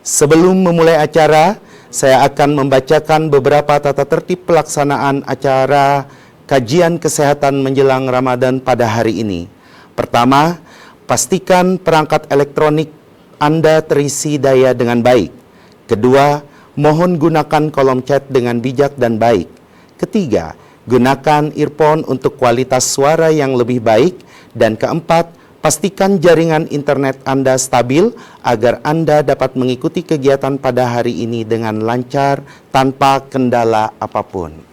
Sebelum memulai acara, saya akan membacakan beberapa tata tertib pelaksanaan acara kajian kesehatan menjelang Ramadan pada hari ini. Pertama, pastikan perangkat elektronik Anda terisi daya dengan baik. Kedua, mohon gunakan kolom chat dengan bijak dan baik. Ketiga, gunakan earphone untuk kualitas suara yang lebih baik. Dan keempat, pastikan jaringan internet Anda stabil agar Anda dapat mengikuti kegiatan pada hari ini dengan lancar tanpa kendala apapun.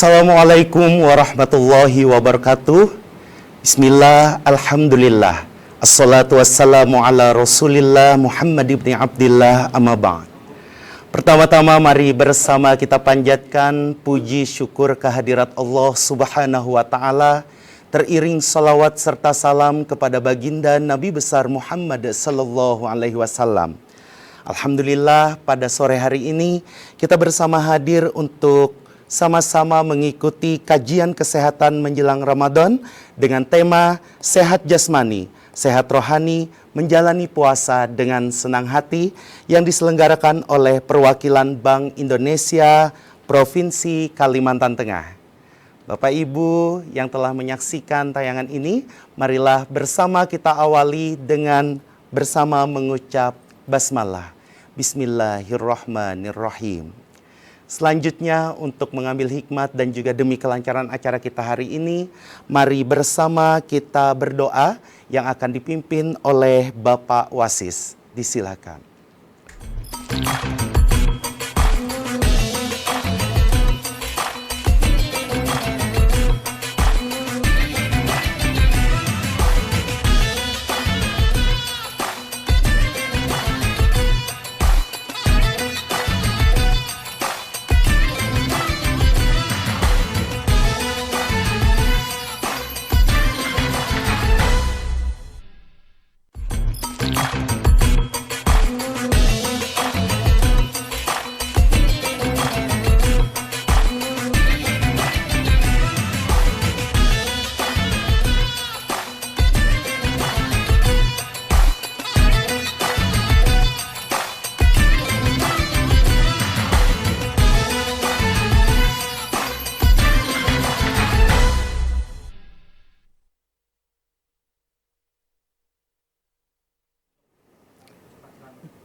Assalamualaikum warahmatullahi wabarakatuh. Bismillah, alhamdulillah. Assalatu wassalamu ala rasulillah Muhammad ibn Abdillah amma ba'd. Pertama-tama mari bersama kita panjatkan puji syukur kehadirat Allah subhanahu wa ta'ala, teriring salawat serta salam kepada baginda Nabi besar Muhammad sallallahu alaihi wasallam. Alhamdulillah, pada sore hari ini kita bersama hadir untuk sama-sama mengikuti kajian kesehatan menjelang Ramadan dengan tema Sehat Jasmani, Sehat Rohani, Menjalani Puasa dengan Senang Hati yang diselenggarakan oleh perwakilan Bank Indonesia Provinsi Kalimantan Tengah. Bapak Ibu yang telah menyaksikan tayangan ini, marilah bersama kita awali dengan bersama mengucap basmalah. Bismillahirrahmanirrahim. Selanjutnya untuk mengambil hikmat dan juga demi kelancaran acara kita hari ini, mari bersama kita berdoa yang akan dipimpin oleh Bapak Wasis. Disilakan.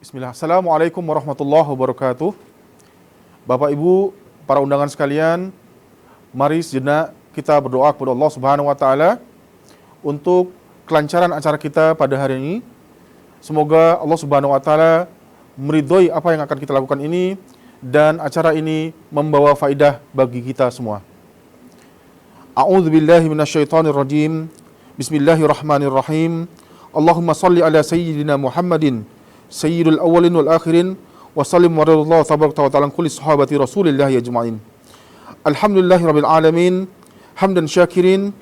Bismillah. Assalamualaikum warahmatullahi wabarakatuh. Bapak Ibu, para undangan sekalian, mari sejenak kita berdoa kepada Allah Subhanahu wa taala untuk kelancaran acara kita pada hari ini. Semoga Allah Subhanahu wa taala meridhoi apa yang akan kita lakukan ini dan acara ini membawa faidah bagi kita semua. A'udzubillahi minasyaitonirrajim. Bismillahirrahmanirrahim. Allahumma shalli ala sayyidina Muhammadin Sayyidul awalin wal akhirin wa sallim wa radallahu tabaraka wa ta'ala kulli sahabati rasulillah ajma'in. Alhamdulillahi rabbil alamin, hamdan syakirin,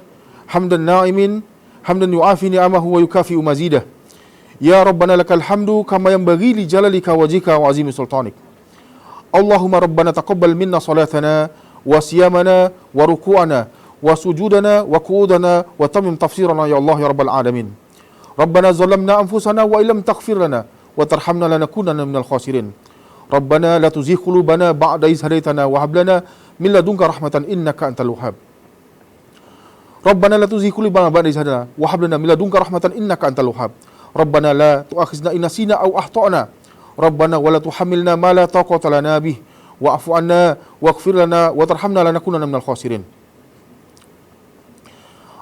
hamdan na'imin, hamdan yu'afi ni'amahu wa yukafi'u mazidah. Ya Rabbana lakal hamdu kama yanbaghi li jalalika wajhika wa azimi sultanik. Allahumma Rabbana taqabbal minna salatana wa siyamana wa ruku'ana wa sujudana wa qu'udana wa tamim tafsirana ya Allah ya rabbal alamin. Rabbana zalamna anfusana wa illam taghfir lana wa tarhamna lanakunanna minal khasirin. Rabbana la tuzigh qulubana ba'da idh hadaytana wa hab lana min ladunka rahmatan innaka antal wahhab. Rabbana la tuzigh qulubana ba'da idh hadaytana wa hab lana min ladunka rahmatan innaka antal wahhab. Rabbana la tu'akhizna in nasina aw akhtana. Rabbana wa la tuhammilna ma la taqata lana bih wa'fu 'anna waghfir lana wa tarhamna lanakunanna minal khasirin.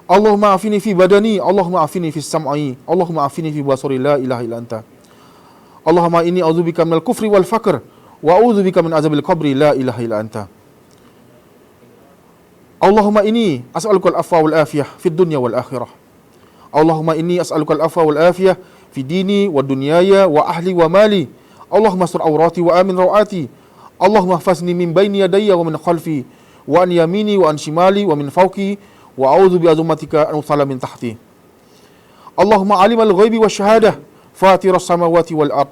Allahumma afini fi badani, Allahumma afini fi sam'i, Allahumma afini fi basari, la ilaha illa anta. Allahumma inni a'udzubika minal kufri wal faqr wa a'udzubika min azabil qabri, la ilaha illa anta. Allahumma inni as'aluka al-afwa wal afiyah fid dunya wal akhirah. Allahumma inni as'aluka al-afwa wal afiyah fi dini wa dunyaya wa ahli wa mali. Allahumma astur awrati wa amin rawati. Allahumma ihfazni min baini yadayya wa min khalfi wa an yamini wa an shimali wa min fawqi wa a'udzu bi azumatika an usala min tahti. Allahumma alimal ghaibi wasyahadah fatiras samawati wal ard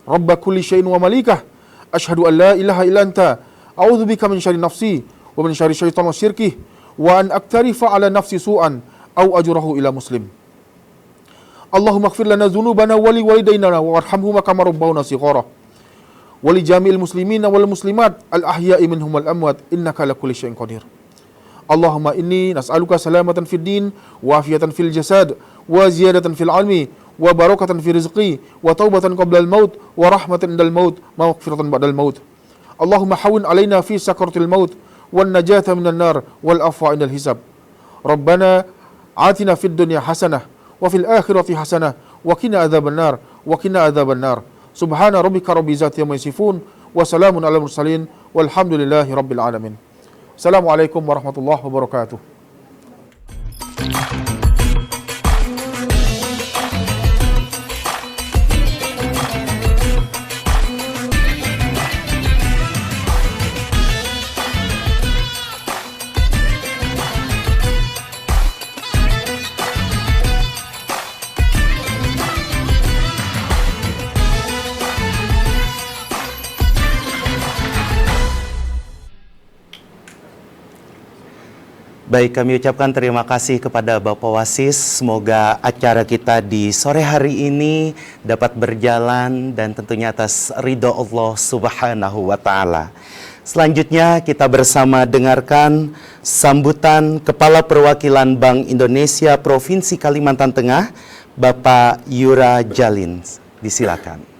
rabb kulli syai'in wa malikah asyhadu an la ilaha illa anta a'udzu bika min syarri nafsi wa min syarri syaitan wa syirkih wa an aktarifa ala nafsi su'an aw ajrahu ila muslim. Allahumma ighfir lana dzunubana wa li walidayna warhamhuma kama rabbawna shighara wa li jami'il muslimina wal muslimat al ahya'i minhum wal amwat innaka ala kulli syai'in qadir. Allahumma inni nas'aluka salamatan fid din wa afiyatan fil jasad wa ziyadatan fil ilmi wa barakatan fi rizqi wa taubatan qabla al maut wa rahmatan indal maut wa maghfiratan ba'dal maut. Allahumma hawwin alaina fi sakaratil maut wan najata minan nar wal afwa indal hisab. Rabbana atina fid dunya hasanah wa fil akhirati hasanah wa qina adzaban nar wa qina adzaban nar. Subhana rabbika rabbil izzati amma yasifun wa salamun alal mursalin walhamdulillahi rabbil alamin. Assalamualaikum warahmatullahi wabarakatuh. Baik, kami ucapkan terima kasih kepada Bapak Wasis. Semoga acara kita di sore hari ini dapat berjalan dan tentunya atas ridho Allah Subhanahu wa Ta'ala. Selanjutnya kita bersama dengarkan sambutan Kepala Perwakilan Bank Indonesia Provinsi Kalimantan Tengah, Bapak Yura Jalin. Disilakan.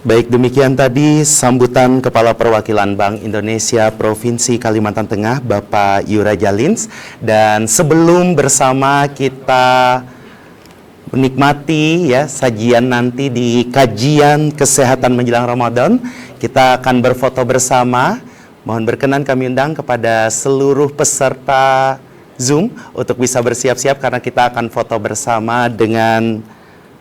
Baik, demikian tadi sambutan Kepala Perwakilan Bank Indonesia Provinsi Kalimantan Tengah, Bapak Yura Jalins. Dan sebelum bersama kita menikmati ya sajian nanti di kajian kesehatan menjelang Ramadan, kita akan berfoto bersama. Mohon berkenan kami undang kepada seluruh peserta Zoom untuk bisa bersiap-siap karena kita akan foto bersama dengan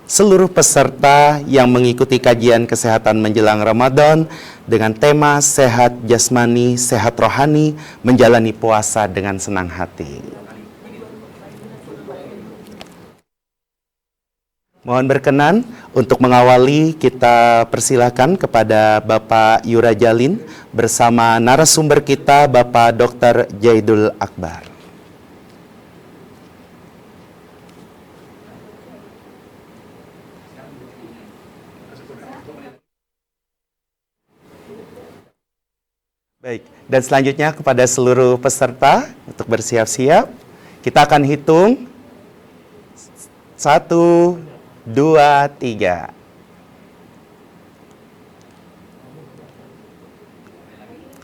seluruh peserta yang mengikuti kajian kesehatan menjelang Ramadan dengan tema sehat jasmani, sehat rohani, menjalani puasa dengan senang hati. Mohon berkenan untuk mengawali, kita persilakan kepada Bapak Yura Jalin bersama narasumber kita Bapak Dr. Jaidul Akbar. Baik, dan selanjutnya kepada seluruh peserta untuk bersiap-siap, kita akan hitung 1, 2, 3.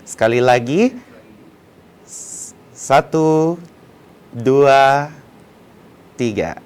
Sekali lagi, 1, 2, 3.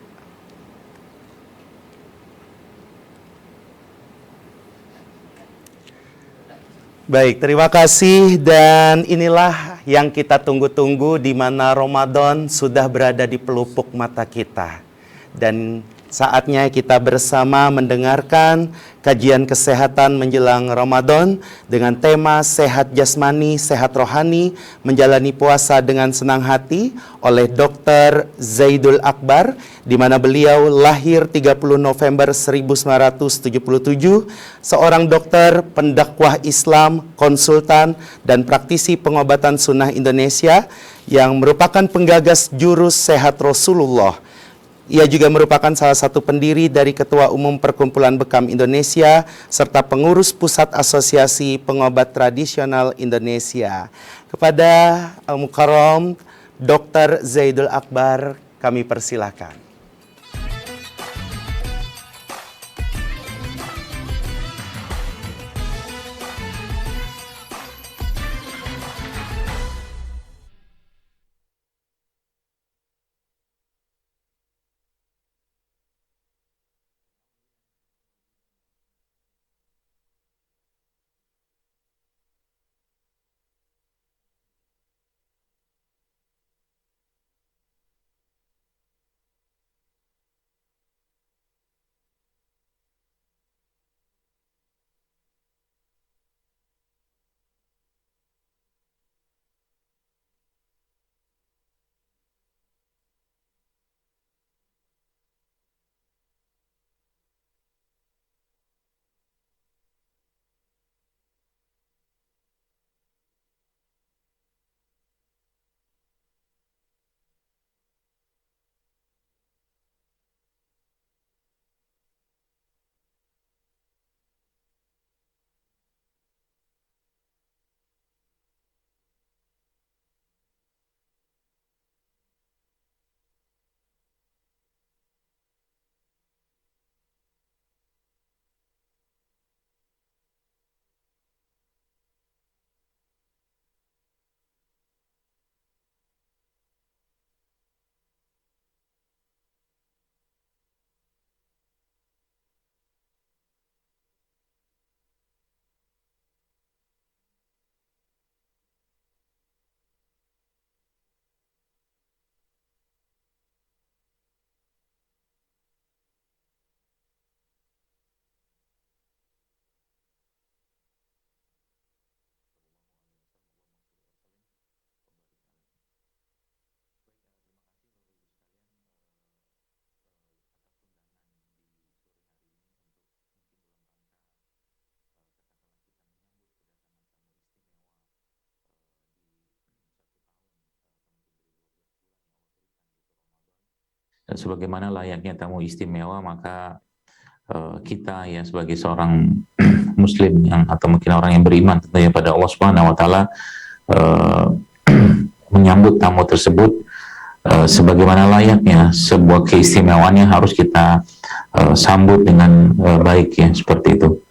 Baik, terima kasih, dan inilah yang kita tunggu-tunggu di mana Ramadan sudah berada di pelupuk mata kita. Dan saatnya kita bersama mendengarkan kajian kesehatan menjelang Ramadan dengan tema sehat jasmani, sehat rohani, menjalani puasa dengan senang hati oleh Dr. Zaidul Akbar, di mana beliau lahir 30 November 1977, seorang dokter, pendakwah Islam, konsultan, dan praktisi pengobatan sunnah Indonesia yang merupakan penggagas jurus sehat Rasulullah. Ia juga merupakan salah satu pendiri dari Ketua Umum Perkumpulan Bekam Indonesia serta pengurus Pusat Asosiasi Pengobat Tradisional Indonesia. Kepada Al-Mukarram Dr. Zaidul Akbar, kami persilakan. Dan sebagaimana layaknya tamu istimewa, maka kita ya sebagai seorang muslim yang atau mungkin orang yang beriman tentunya pada Allah Subhanahu wa taala menyambut tamu tersebut sebagaimana layaknya sebuah keistimewaan yang harus kita sambut dengan baik ya, seperti itu.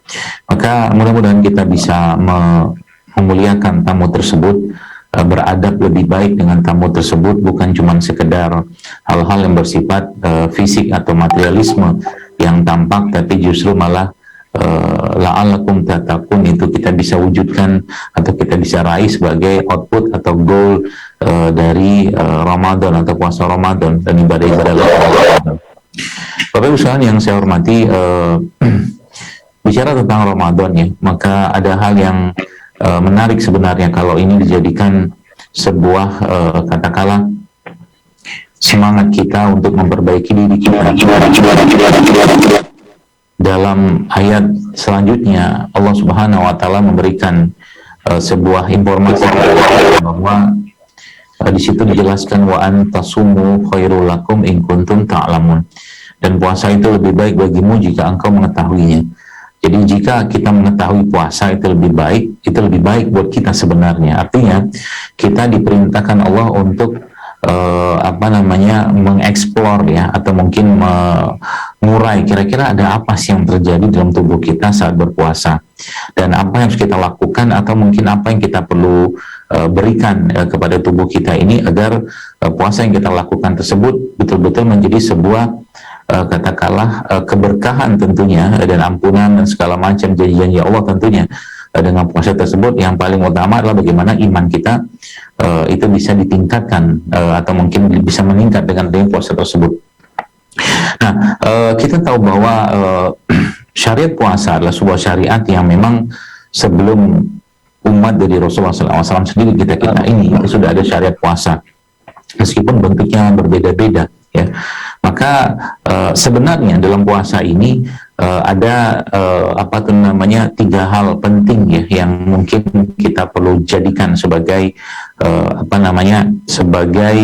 Maka mudah-mudahan kita bisa memuliakan tamu tersebut, beradab lebih baik dengan tamu tersebut, bukan cuma sekedar hal-hal yang bersifat fisik atau materialisme yang tampak, tapi justru malah la'allakum tattaqun itu kita bisa wujudkan atau kita bisa raih sebagai output atau goal dari Ramadan atau puasa Ramadan dan ibadah-ibadah Ramadan. Bapak Ibu sekalian yang saya hormati, bicara tentang Ramadan ya, maka ada hal yang menarik sebenarnya kalau ini dijadikan sebuah katakanlah semangat kita untuk memperbaiki diri kita. Dalam ayat selanjutnya Allah Subhanahu wa taala memberikan sebuah informasi bahwa di situ dijelaskan wa antasumu khairul lakum in kuntum ta'lamun, dan puasa itu lebih baik bagimu jika engkau mengetahuinya. Jadi jika kita mengetahui puasa itu lebih baik buat kita sebenarnya. Artinya kita diperintahkan Allah untuk mengeksplor ya, atau mungkin mengurai kira-kira ada apa sih yang terjadi dalam tubuh kita saat berpuasa, dan apa yang harus kita lakukan atau mungkin apa yang kita perlu berikan kepada tubuh kita ini agar puasa yang kita lakukan tersebut betul-betul menjadi sebuah katakanlah keberkahan tentunya, dan ampunan dan segala macam janji-janji Allah tentunya. Dengan puasa tersebut yang paling utama adalah bagaimana iman kita itu bisa ditingkatkan atau mungkin bisa meningkat dengan puasa tersebut. Nah, kita tahu bahwa syariat puasa adalah sebuah syariat yang memang sebelum umat dari Rasulullah SAW sendiri kita ini itu sudah ada syariat puasa, meskipun bentuknya berbeda-beda ya. Maka sebenarnya dalam puasa ini ada tiga hal penting ya yang mungkin kita perlu jadikan sebagai sebagai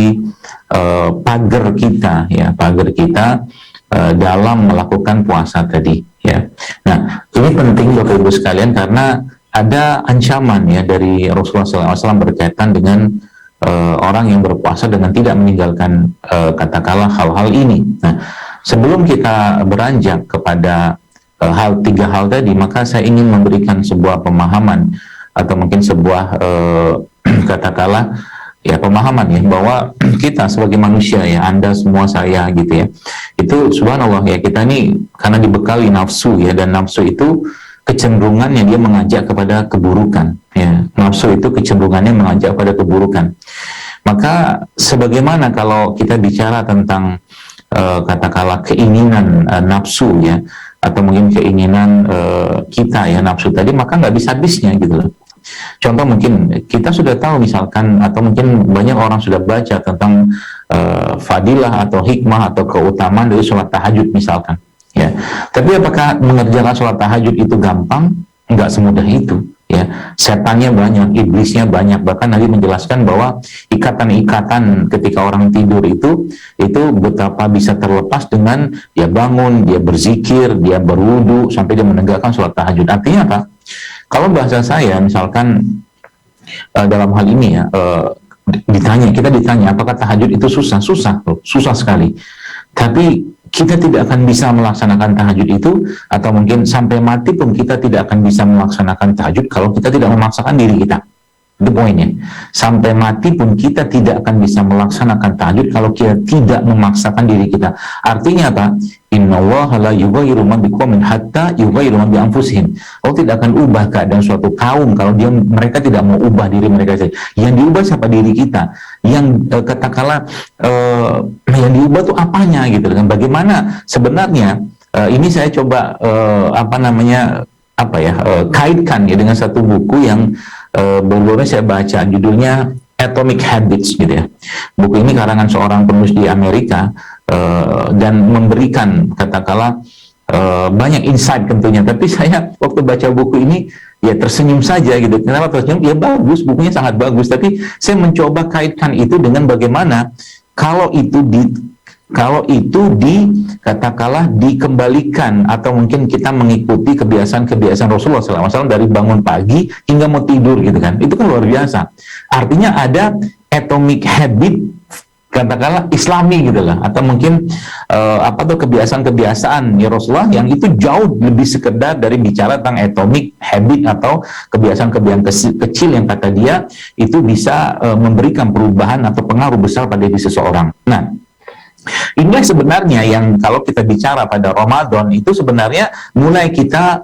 pagar kita dalam melakukan puasa tadi ya. Nah, ini penting Bapak Ibu sekalian karena ada ancaman ya dari Rasulullah SAW berkaitan dengan orang yang berpuasa dengan tidak meninggalkan katakanlah hal-hal ini. Nah, sebelum kita beranjak kepada tiga hal tadi, maka saya ingin memberikan sebuah pemahaman atau mungkin sebuah katakanlah ya pemahaman ya bahwa kita sebagai manusia ya, Anda semua, saya gitu ya, itu subhanallah ya, kita ini karena dibekali nafsu ya, dan nafsu itu kecenderungannya dia mengajak kepada keburukan ya. Nafsu itu kecenderungannya mengajak kepada keburukan. Maka sebagaimana kalau kita bicara tentang katakanlah keinginan nafsu ya, atau mungkin keinginan kita ya, nafsu tadi, maka nggak bisa habisnya gitu loh. Contoh mungkin kita sudah tahu misalkan, atau mungkin banyak orang sudah baca tentang fadilah atau hikmah atau keutamaan dari sholat tahajud misalkan ya. Tapi apakah mengerjakan sholat tahajud itu gampang? Enggak semudah itu ya. Setannya banyak, iblisnya banyak. Bahkan Nabi menjelaskan bahwa ikatan-ikatan ketika orang tidur itu betapa bisa terlepas dengan dia bangun, dia berzikir, dia berwudu sampai dia menegakkan sholat tahajud. Artinya apa? Kalau bahasa saya misalkan dalam hal ini ya, kita ditanya apakah tahajud itu susah sekali. Tapi kita tidak akan bisa melaksanakan tahajud itu, atau mungkin sampai mati pun kita tidak akan bisa melaksanakan tahajud kalau kita tidak memaksakan diri kita. Itu poinnya. Sampai mati pun kita tidak akan bisa melaksanakan tahajud kalau kita tidak memaksakan diri kita. Artinya apa? Innallaha la yughayyiru ma biqaumin hatta yughayyiru ma bi anfusihim. Allah tidak akan ubah keadaan suatu kaum kalau mereka tidak mau ubah diri mereka sendiri. Yang diubah siapa? Diri kita. Yang katakanlah yang diubah itu apanya gitu kan? Bagaimana sebenarnya ini saya coba kaitkan ya dengan satu buku yang baru-baru saya baca, judulnya Atomic Habits gitu ya. Buku ini karangan seorang penulis di Amerika dan memberikan katakanlah banyak insight tentunya. Tapi saya waktu baca buku ini ya tersenyum saja gitu. Kenapa tersenyum? Ya bagus, bukunya sangat bagus. Tapi saya mencoba kaitkan itu dengan bagaimana kalau itu katakanlah dikembalikan, atau mungkin kita mengikuti kebiasaan Rasulullah SAW dari bangun pagi hingga mau tidur gitu kan, itu kan luar biasa. Artinya ada atomic habit katakanlah Islami gitu lah, atau mungkin kebiasaan-kebiasaan ya Rasulullah yang itu jauh lebih sekedar dari bicara tentang atomic habit atau kebiasaan-kebiasaan kecil yang kata dia itu bisa memberikan perubahan atau pengaruh besar pada diri seseorang. Nah, inilah sebenarnya yang kalau kita bicara pada Ramadan itu sebenarnya mulai kita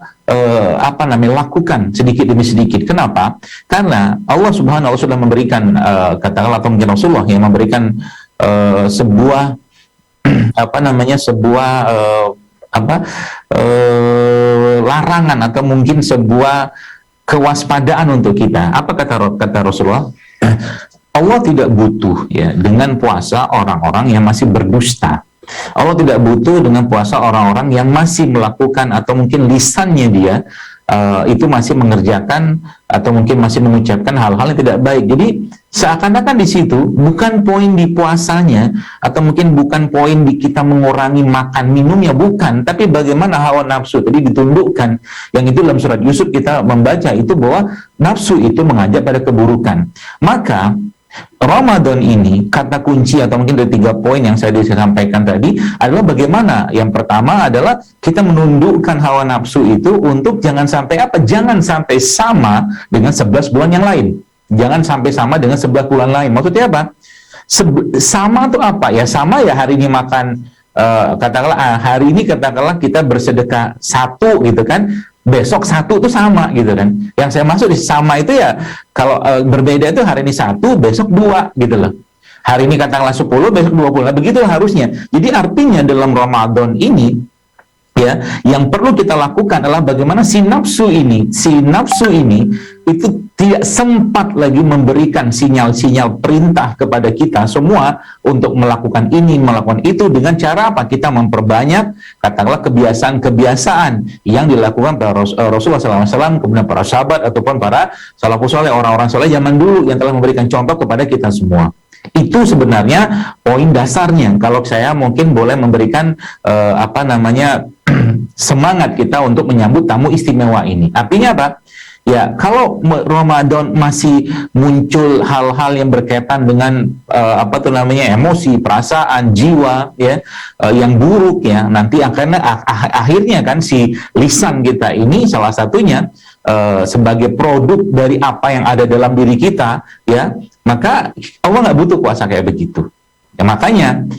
lakukan sedikit demi sedikit. Kenapa? Karena Allah Subhanahu wa taala sudah memberikan katakanlah atau mungkin Rasulullah yang memberikan sebuah larangan atau mungkin sebuah kewaspadaan untuk kita. Apa kata Rasulullah? Allah tidak butuh ya dengan puasa orang-orang yang masih berdusta. Allah tidak butuh dengan puasa orang-orang yang masih melakukan atau mungkin lisannya dia itu masih mengerjakan atau mungkin masih mengucapkan hal-hal yang tidak baik. Jadi seakan-akan di situ bukan poin di puasanya atau mungkin bukan poin di kita mengurangi makan minumnya, bukan, tapi bagaimana hawa nafsu tadi ditundukkan. Yang itu dalam surat Yusuf kita membaca itu bahwa nafsu itu mengajak pada keburukan. Maka Ramadan ini kata kunci atau mungkin dari 3 poin yang saya sampaikan tadi adalah bagaimana yang pertama adalah kita menundukkan hawa nafsu itu untuk jangan sampai jangan sampai sama dengan 11 bulan yang lain. Jangan sampai sama dengan 11 bulan lain. Maksudnya apa? Sama itu apa? Ya sama ya hari ini makan hari ini katakanlah kita bersedekah 1 gitu kan. Besok 1 itu sama gitu kan. Yang saya maksud di sama itu ya kalau berbeda itu hari ini 1, besok 2 gitu loh. Hari ini katakanlah 10, besok 20. Nah, begitulah harusnya. Jadi artinya dalam Ramadan ini ya, yang perlu kita lakukan adalah bagaimana si nafsu ini itu tidak sempat lagi memberikan sinyal-sinyal perintah kepada kita semua untuk melakukan ini, melakukan itu dengan cara apa? Kita memperbanyak katakanlah kebiasaan-kebiasaan yang dilakukan para Rasulullah SAW, kemudian para sahabat ataupun para salafus saleh, orang-orang saleh zaman dulu yang telah memberikan contoh kepada kita semua. Itu sebenarnya poin dasarnya. Kalau saya mungkin boleh memberikan semangat kita untuk menyambut tamu istimewa ini. Artinya apa? Ya, kalau Ramadan masih muncul hal-hal yang berkaitan dengan emosi, perasaan, jiwa ya, yang buruk ya, nanti akhirnya kan si lisan kita ini salah satunya sebagai produk dari apa yang ada dalam diri kita ya, maka Allah nggak butuh puasa kayak begitu. Ya, makanya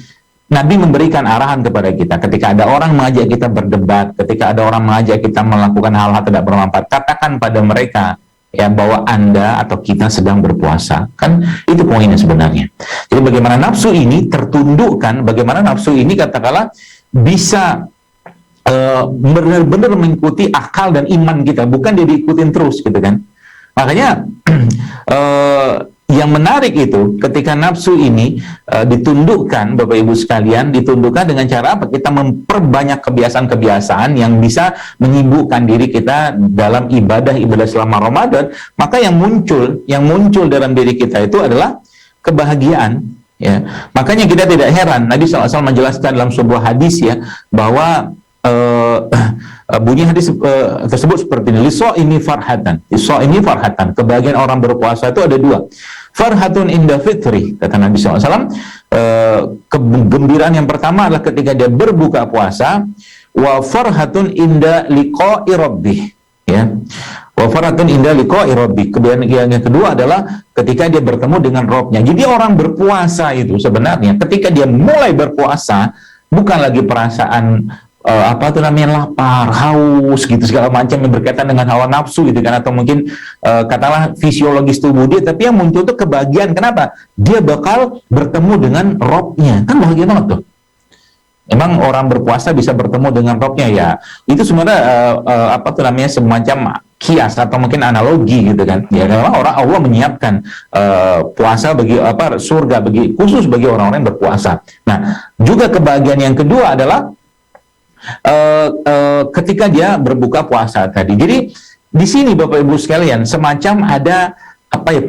Nabi memberikan arahan kepada kita ketika ada orang mengajak kita berdebat, ketika ada orang mengajak kita melakukan hal-hal tidak bermanfaat, katakan pada mereka ya bahwa Anda atau kita sedang berpuasa. Kan itu poinnya sebenarnya. Jadi bagaimana nafsu ini tertundukkan, bagaimana nafsu ini katakanlah bisa benar-benar mengikuti akal dan iman kita, bukan dia diikutin terus gitu kan. Makanya yang menarik itu ketika nafsu ini ditundukkan, Bapak Ibu sekalian, ditundukkan dengan cara apa? Kita memperbanyak kebiasaan-kebiasaan yang bisa menyibukkan diri kita dalam ibadah-ibadah selama Ramadan. Maka yang muncul dalam diri kita itu adalah kebahagiaan. Ya, makanya kita tidak heran Nabi SAW menjelaskan dalam sebuah hadis ya bahwa bunyi hadis tersebut seperti ini, ini farhatan. Kebahagiaan orang berpuasa itu ada 2. Farhatun inda fitri, kata Nabi SAW. Kegembiraan yang pertama adalah ketika dia berbuka puasa. Wa farhatun inda liqa'i rabbih. Ya. Wa farhatun inda liqa'i rabbih. Kebahagiaan yang kedua adalah ketika dia bertemu dengan Rabb-nya. Jadi orang berpuasa itu sebenarnya ketika dia mulai berpuasa bukan lagi perasaan lapar, haus gitu segala macam yang berkaitan dengan hawa nafsu gitu kan, atau mungkin katakanlah fisiologis tubuh dia, tapi yang muncul itu kebahagiaan. Kenapa? Dia bakal bertemu dengan Rob-nya. Kan bahagia banget tuh. Emang orang berpuasa bisa bertemu dengan Rob-nya ya. Itu sebenarnya semacam kias atau mungkin analogi gitu kan. Ya karena Allah menyiapkan puasa bagi surga khusus bagi orang-orang yang berpuasa. Nah, juga kebahagiaan yang kedua adalah ketika dia berbuka puasa tadi. Jadi di sini Bapak Ibu sekalian semacam ada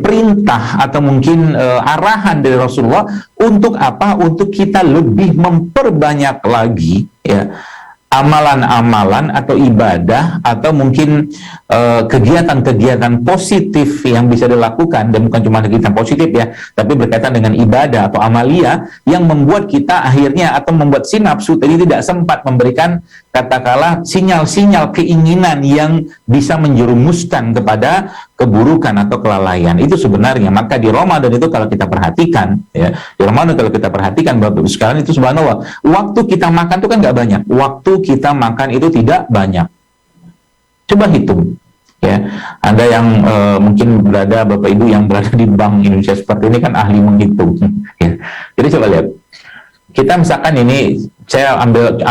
perintah atau mungkin arahan dari Rasulullah untuk apa? Untuk kita lebih memperbanyak lagi ya amalan-amalan atau ibadah atau mungkin kegiatan-kegiatan positif yang bisa dilakukan, dan bukan cuma kegiatan positif ya, tapi berkaitan dengan ibadah atau amalia yang membuat kita akhirnya atau membuat si nafsu tadi tidak sempat memberikan katakanlah sinyal-sinyal keinginan yang bisa menjerumuskan kepada keburukan atau kelalaian. Itu sebenarnya, maka di Ramadan itu kalau kita perhatikan ya, di Ramadan kalau kita perhatikan Bapak Ibu sekalian, itu subhanallah, waktu kita makan itu kan nggak banyak, waktu kita makan itu tidak banyak. Coba hitung ya, Anda yang mungkin berada, Bapak Ibu yang berada di Bank Indonesia seperti ini kan ahli menghitung ya. Jadi coba lihat, kita misalkan ini saya ambil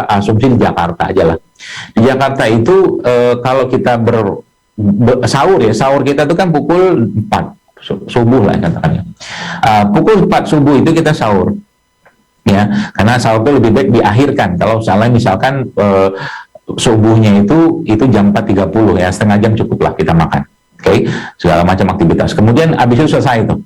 asumsi di Jakarta aja lah. Di Jakarta itu kalau kita sahur ya, sahur kita itu kan pukul 4 subuh lah katakannya. Pukul 4 subuh itu kita sahur ya, karena sahur itu lebih baik diakhirkan. Kalau misalkan subuhnya itu jam 4.30 ya, setengah jam cukuplah kita makan. Oke, segala macam aktivitas. Kemudian habis itu selesai itu.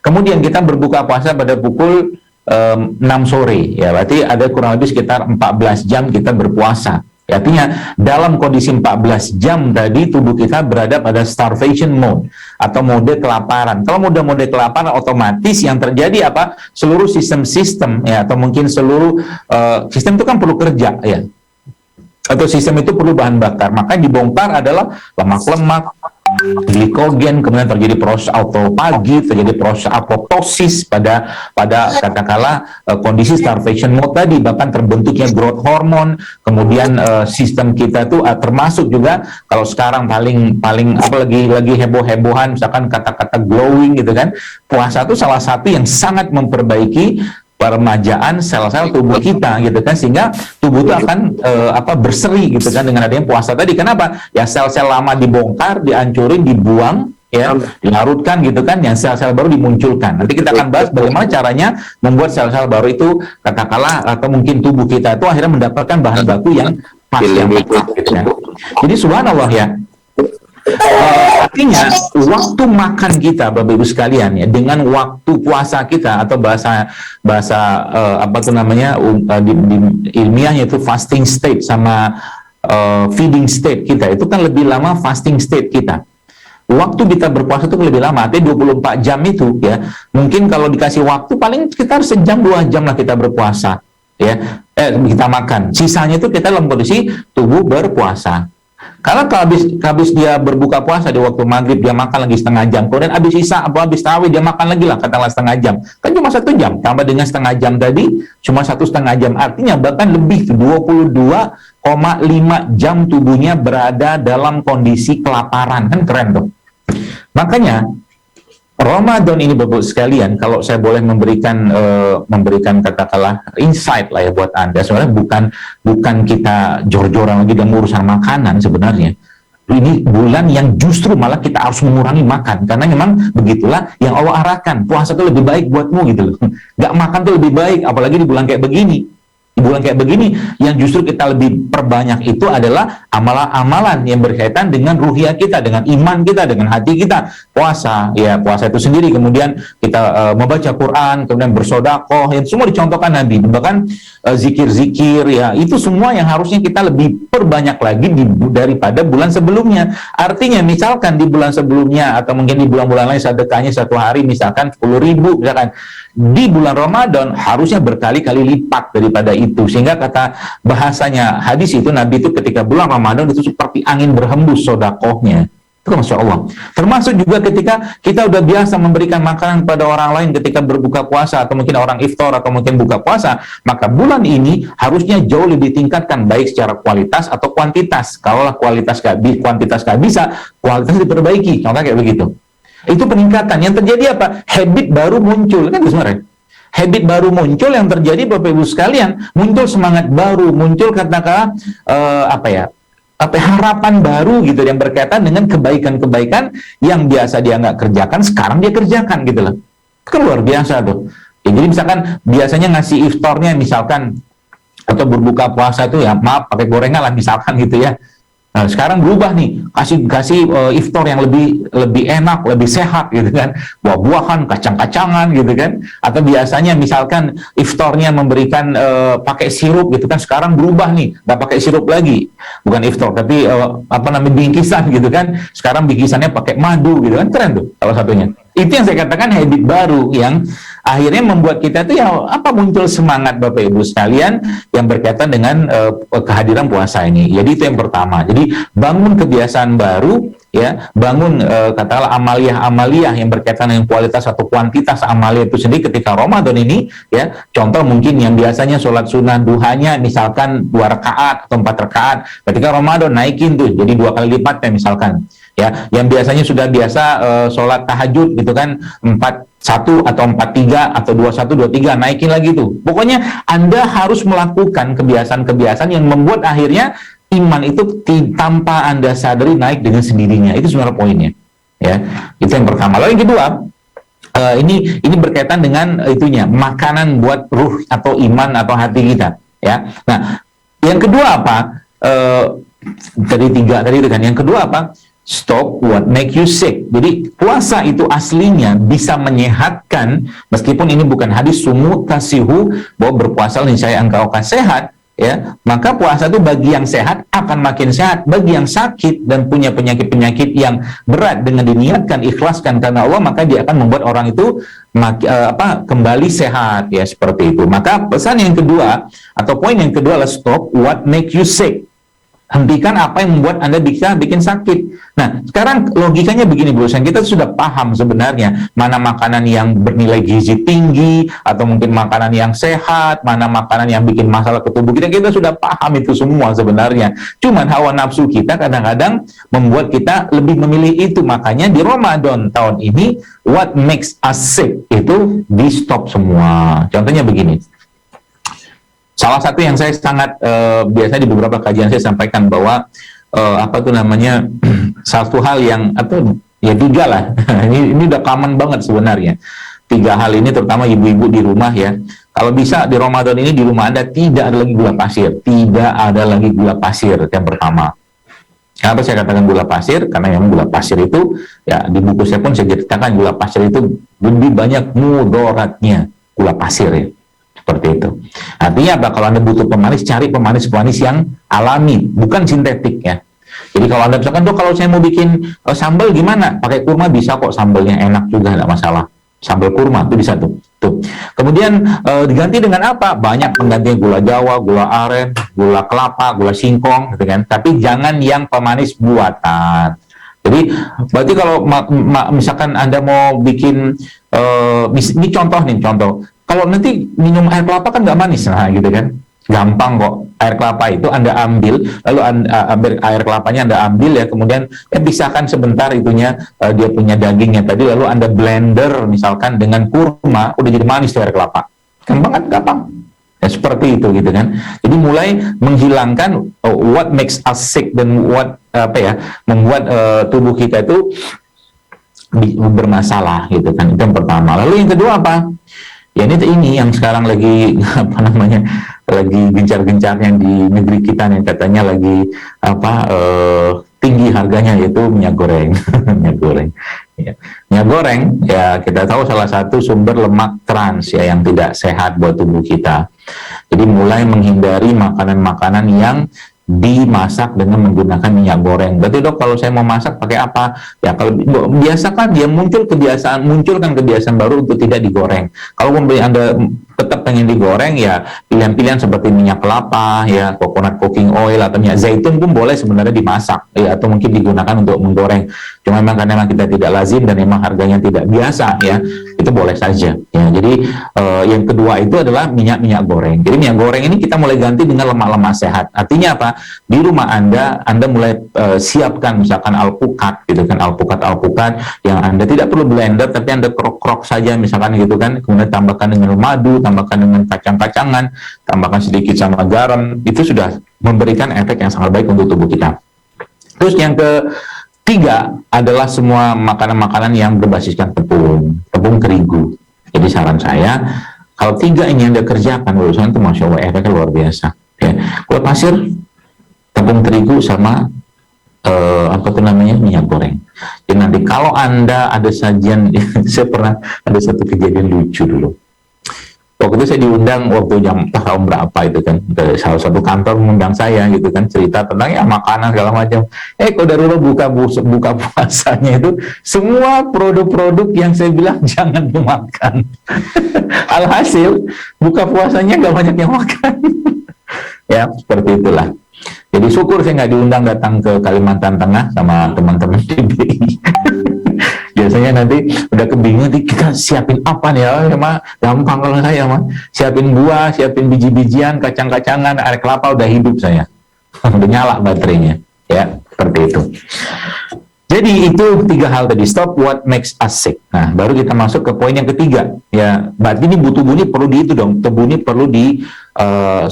Kemudian kita berbuka puasa pada pukul 6 sore ya, berarti ada kurang lebih sekitar 14 jam kita berpuasa. Ya, artinya dalam kondisi 14 jam tadi tubuh kita berada pada starvation mode atau mode kelaparan. Kalau mode kelaparan, otomatis yang terjadi apa? Seluruh sistem-sistem ya, atau mungkin seluruh sistem itu kan perlu kerja ya, atau sistem itu perlu bahan bakar. Maka yang dibongkar adalah lemak-lemak, glikogen, kemudian terjadi proses autofagi, terjadi proses apoptosis pada katakanlah kondisi starvation mode tadi, bahkan terbentuknya growth hormone. Kemudian sistem kita itu termasuk juga kalau sekarang paling apa lagi heboh-hebohan misalkan kata-kata glowing gitu kan. Puasa itu salah satu yang sangat memperbaiki peremajaan sel-sel tubuh kita gitu kan, sehingga tubuh itu akan berseri gitu kan dengan adanya puasa tadi. Kenapa? Ya sel-sel lama dibongkar, dihancurin, dibuang ya, dilarutkan gitu kan, yang sel-sel baru dimunculkan. Nanti kita akan bahas bagaimana caranya membuat sel-sel baru itu katakanlah atau mungkin tubuh kita itu akhirnya mendapatkan bahan baku yang pas, yang tepat gitu ya. Jadi subhanallah ya, artinya waktu makan kita Bapak Ibu sekalian ya, dengan waktu puasa kita atau bahasa apa tuh namanya di ilmiahnya itu fasting state sama feeding state kita itu kan lebih lama. Fasting state kita, waktu kita berpuasa itu lebih lama, artinya 24 jam itu ya, mungkin kalau dikasih waktu paling sekitar sejam 2 jam lah kita berpuasa ya, kita makan, sisanya itu kita dalam kondisi tubuh berpuasa. Karena habis dia berbuka puasa di waktu maghrib dia makan lagi setengah jam, kemudian habis isya atau habis tarawih dia makan lagi lah katakanlah setengah jam, kan cuma 1 jam tambah dengan setengah jam tadi cuma 1,5 jam, artinya bahkan lebih 22,5 jam tubuhnya berada dalam kondisi kelaparan. Kan keren tuh. Makanya Ramadan ini Bapak sekalian, kalau saya boleh memberikan katakanlah insight lah ya buat Anda, sebenarnya bukan kita jor-joran lagi dalam urusan makanan sebenarnya. Ini bulan yang justru malah kita harus mengurangi makan, karena memang begitulah yang Allah arahkan. Puasa itu lebih baik buatmu gitu loh. Gak makan tuh lebih baik, apalagi di bulan kayak begini. Di bulan kayak begini, yang justru kita lebih perbanyak itu adalah amalan-amalan yang berkaitan dengan ruhiyah kita, dengan iman kita, dengan hati kita. Puasa, ya puasa itu sendiri, kemudian kita membaca Quran, kemudian bersodakoh, itu semua dicontohkan Nabi. Bahkan zikir-zikir, ya itu semua yang harusnya kita lebih perbanyak lagi daripada bulan sebelumnya. Artinya misalkan di bulan sebelumnya atau mungkin di bulan-bulan lain sedekahnya 1 hari misalkan 10.000 misalkan, di bulan Ramadan harusnya berkali-kali lipat daripada itu, sehingga kata bahasanya hadis itu, Nabi itu ketika bulan Ramadan itu seperti angin berhembus sodakohnya. Itu kan Masya Allah. Termasuk juga ketika kita udah biasa memberikan makanan pada orang lain ketika berbuka puasa atau mungkin orang iftar atau mungkin buka puasa, maka bulan ini harusnya jauh lebih ditingkatkan baik secara kualitas atau kuantitas. Kalau kuantitas nggak bisa, kualitas diperbaiki. Contohnya kayak begitu. Itu peningkatan. Yang terjadi apa? Habit baru muncul, kan sebenarnya. Habit baru muncul, yang terjadi Bapak Ibu sekalian, muncul semangat baru, muncul katakanlah harapan baru gitu yang berkaitan dengan kebaikan-kebaikan yang biasa dia nggak kerjakan, sekarang dia kerjakan gitu loh. Itu kan luar biasa tuh. Ya, jadi misalkan biasanya ngasih iftarnya misalkan atau berbuka puasa tuh ya maaf pakai gorengan lah misalkan gitu ya. Nah, sekarang berubah nih, kasih iftar yang lebih enak, lebih sehat gitu kan, buah-buahan, kacang-kacangan gitu kan, atau biasanya misalkan iftarnya memberikan pakai sirup gitu kan, sekarang berubah nih, nggak pakai sirup lagi, bukan iftar tapi bingkisan gitu kan, sekarang bingkisannya pakai madu gitu kan, keren tuh salah satunya. Itu yang saya katakan habit baru yang akhirnya membuat kita tuh muncul semangat Bapak Ibu sekalian yang berkaitan dengan kehadiran puasa ini. Jadi itu yang pertama. Jadi bangun kebiasaan baru, ya, bangun katakanlah amaliyah yang berkaitan dengan kualitas atau kuantitas amaliyah itu sendiri ketika Ramadan ini, ya. Contoh mungkin yang biasanya sholat sunnah duhanya misalkan 2 rakaat atau 4 rakaat, ketika Ramadan naikin tuh jadi 2 kali lipat ya misalkan. Ya, yang biasanya sudah biasa sholat tahajud gitu kan 4-1 atau 4-3 atau 2-1-2-3 naikin lagi tuh. Pokoknya Anda harus melakukan kebiasaan-kebiasaan yang membuat akhirnya iman itu tanpa Anda sadari naik dengan sendirinya. Itu sebenarnya poinnya. Ya, itu yang pertama. Lalu yang kedua, ini berkaitan dengan itunya makanan buat ruh atau iman atau hati kita. Ya, nah yang kedua apa? Dari 3 tadi itu kan. Yang kedua apa? Stop what make you sick. Jadi puasa itu aslinya bisa menyehatkan, meskipun ini bukan hadis sumu tasihu bahwa berpuasa niscaya engkau akan sehat, ya. Maka puasa itu bagi yang sehat akan makin sehat, bagi yang sakit dan punya penyakit-penyakit yang berat dengan diniatkan ikhlaskan karena Allah, maka dia akan membuat orang itu kembali sehat, ya, seperti itu. Maka pesan yang kedua atau poin yang kedua adalah stop what make you sick. Hentikan apa yang membuat Anda bisa bikin sakit. Nah, sekarang logikanya begini, Bro. Kita sudah paham sebenarnya mana makanan yang bernilai gizi tinggi, atau mungkin makanan yang sehat, mana makanan yang bikin masalah ke tubuh kita. Kita sudah paham itu semua sebenarnya. Cuman hawa nafsu kita kadang-kadang membuat kita lebih memilih itu. Makanya di Ramadan tahun ini, what makes us sick itu di stop semua. Contohnya begini. Salah satu yang saya sangat biasa di beberapa kajian saya sampaikan bahwa satu hal yang ya 3 lah. ini udah common banget sebenarnya. 3 hal ini terutama ibu-ibu di rumah, ya. Kalau bisa di Ramadan ini di rumah Anda tidak ada lagi gula pasir, tidak ada lagi gula pasir. Yang pertama. Kenapa saya katakan gula pasir? Karena yang gula pasir itu, ya, di buku saya pun saya ceritakan gula pasir itu lebih banyak mudaratnya gula pasir, ya. Seperti itu. Artinya apa? Kalau Anda butuh pemanis, cari pemanis-pemanis yang alami, bukan sintetik, ya. Jadi kalau Anda misalkan, Dok, kalau saya mau bikin sambal gimana? Pakai kurma bisa kok, sambalnya enak juga, tidak masalah. Sambal kurma itu bisa tuh. Kemudian diganti dengan apa? Banyak penggantinya, gula Jawa, gula aren, gula kelapa, gula singkong, gitu kan. Tapi jangan yang pemanis buatan. Jadi berarti kalau misalkan Anda mau bikin ini contoh. Kalau nanti minum air kelapa kan nggak manis, nah gitu kan, gampang kok. Air kelapa itu Anda ambil, lalu air kelapanya Anda ambil, ya, kemudian pisahkan sebentar itunya, dia punya dagingnya tadi, lalu Anda blender misalkan dengan kurma, udah jadi manis tuh air kelapa. Gampang. Ya, seperti itu gitu kan. Jadi mulai menghilangkan what makes us sick dan what membuat tubuh kita itu bermasalah gitu kan. Itu yang pertama. Lalu yang kedua apa? Ya ini yang sekarang lagi lagi gencar-gencarnya di negeri kita, yang katanya lagi tinggi harganya, yaitu minyak goreng. Minyak goreng. Ya. Minyak goreng, ya, kita tahu salah satu sumber lemak trans, ya, yang tidak sehat buat tubuh kita. Jadi mulai menghindari makanan-makanan yang dimasak dengan menggunakan minyak goreng. Berarti, Dok, kalau saya mau masak pakai apa? Ya, kalau biasakan dia munculkan kebiasaan baru untuk tidak digoreng. Kalau Anda tetap pengen digoreng, ya pilihan-pilihan seperti minyak kelapa, ya, coconut cooking oil atau minyak zaitun pun boleh sebenarnya dimasak, ya, atau mungkin digunakan untuk menggoreng. Cuma memang karena kita tidak lazim dan memang harganya tidak biasa, ya, itu boleh saja. Ya, jadi yang kedua itu adalah minyak goreng. Jadi minyak goreng ini kita mulai ganti dengan lemak-lemak sehat. Artinya apa? Di rumah Anda mulai siapkan misalkan alpukat, gitu kan, alpukat yang Anda tidak perlu blender, tapi Anda krok-krok saja misalkan, gitu kan. Kemudian tambahkan dengan madu, tambahkan dengan kacang-kacangan, tambahkan sedikit sama garam, itu sudah memberikan efek yang sangat baik untuk tubuh kita. Terus yang ketiga adalah semua makanan-makanan yang berbasiskan tepung terigu. Jadi saran saya, kalau 3 ini Anda kerjakan, urusan itu Masya Allah efeknya luar biasa. Ya. Gula pasir, tepung terigu, sama apa tuh namanya, minyak goreng. Jadi nanti kalau Anda ada sajian, saya pernah ada satu kejadian lucu dulu. Waktu itu saya diundang waktu jam tahun berapa itu kan, dari salah satu kantor mengundang saya gitu kan, cerita tentang ya makanan segala macam. Qadarullah buka puasanya itu semua produk-produk yang saya bilang jangan dimakan. Alhasil buka puasanya nggak banyak yang makan. Ya seperti itulah. Jadi syukur saya nggak diundang datang ke Kalimantan Tengah sama teman-teman DBI. Biasanya nanti udah kebingungan, nanti kita siapin apa nih ya, mah gampang kalau saya mah siapin buah, siapin biji-bijian, kacang-kacangan, air kelapa udah hidup saya. Udah nyala baterainya, ya seperti itu. Jadi itu 3 hal tadi, stop what makes us sick. Nah, baru kita masuk ke poin yang ketiga. Ya, berarti ini tubuh ini perlu tubuh ini perlu di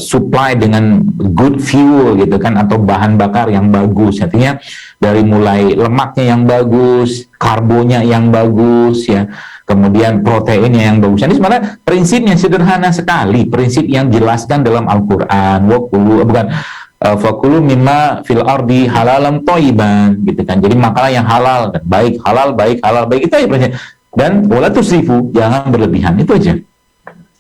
supply dengan good fuel gitu kan, atau bahan bakar yang bagus. Artinya dari mulai lemaknya yang bagus, karbonya yang bagus, ya, kemudian proteinnya yang bagus. Ini sebenarnya prinsipnya sederhana sekali, prinsip yang dijelaskan dalam Al-Quran. Fakulu mimma fil ardi halalan thayyiban gitu kan. Jadi makalah yang halal dan baik, halal baik itu aja. Dan wala tusrifu, jangan berlebihan, itu aja.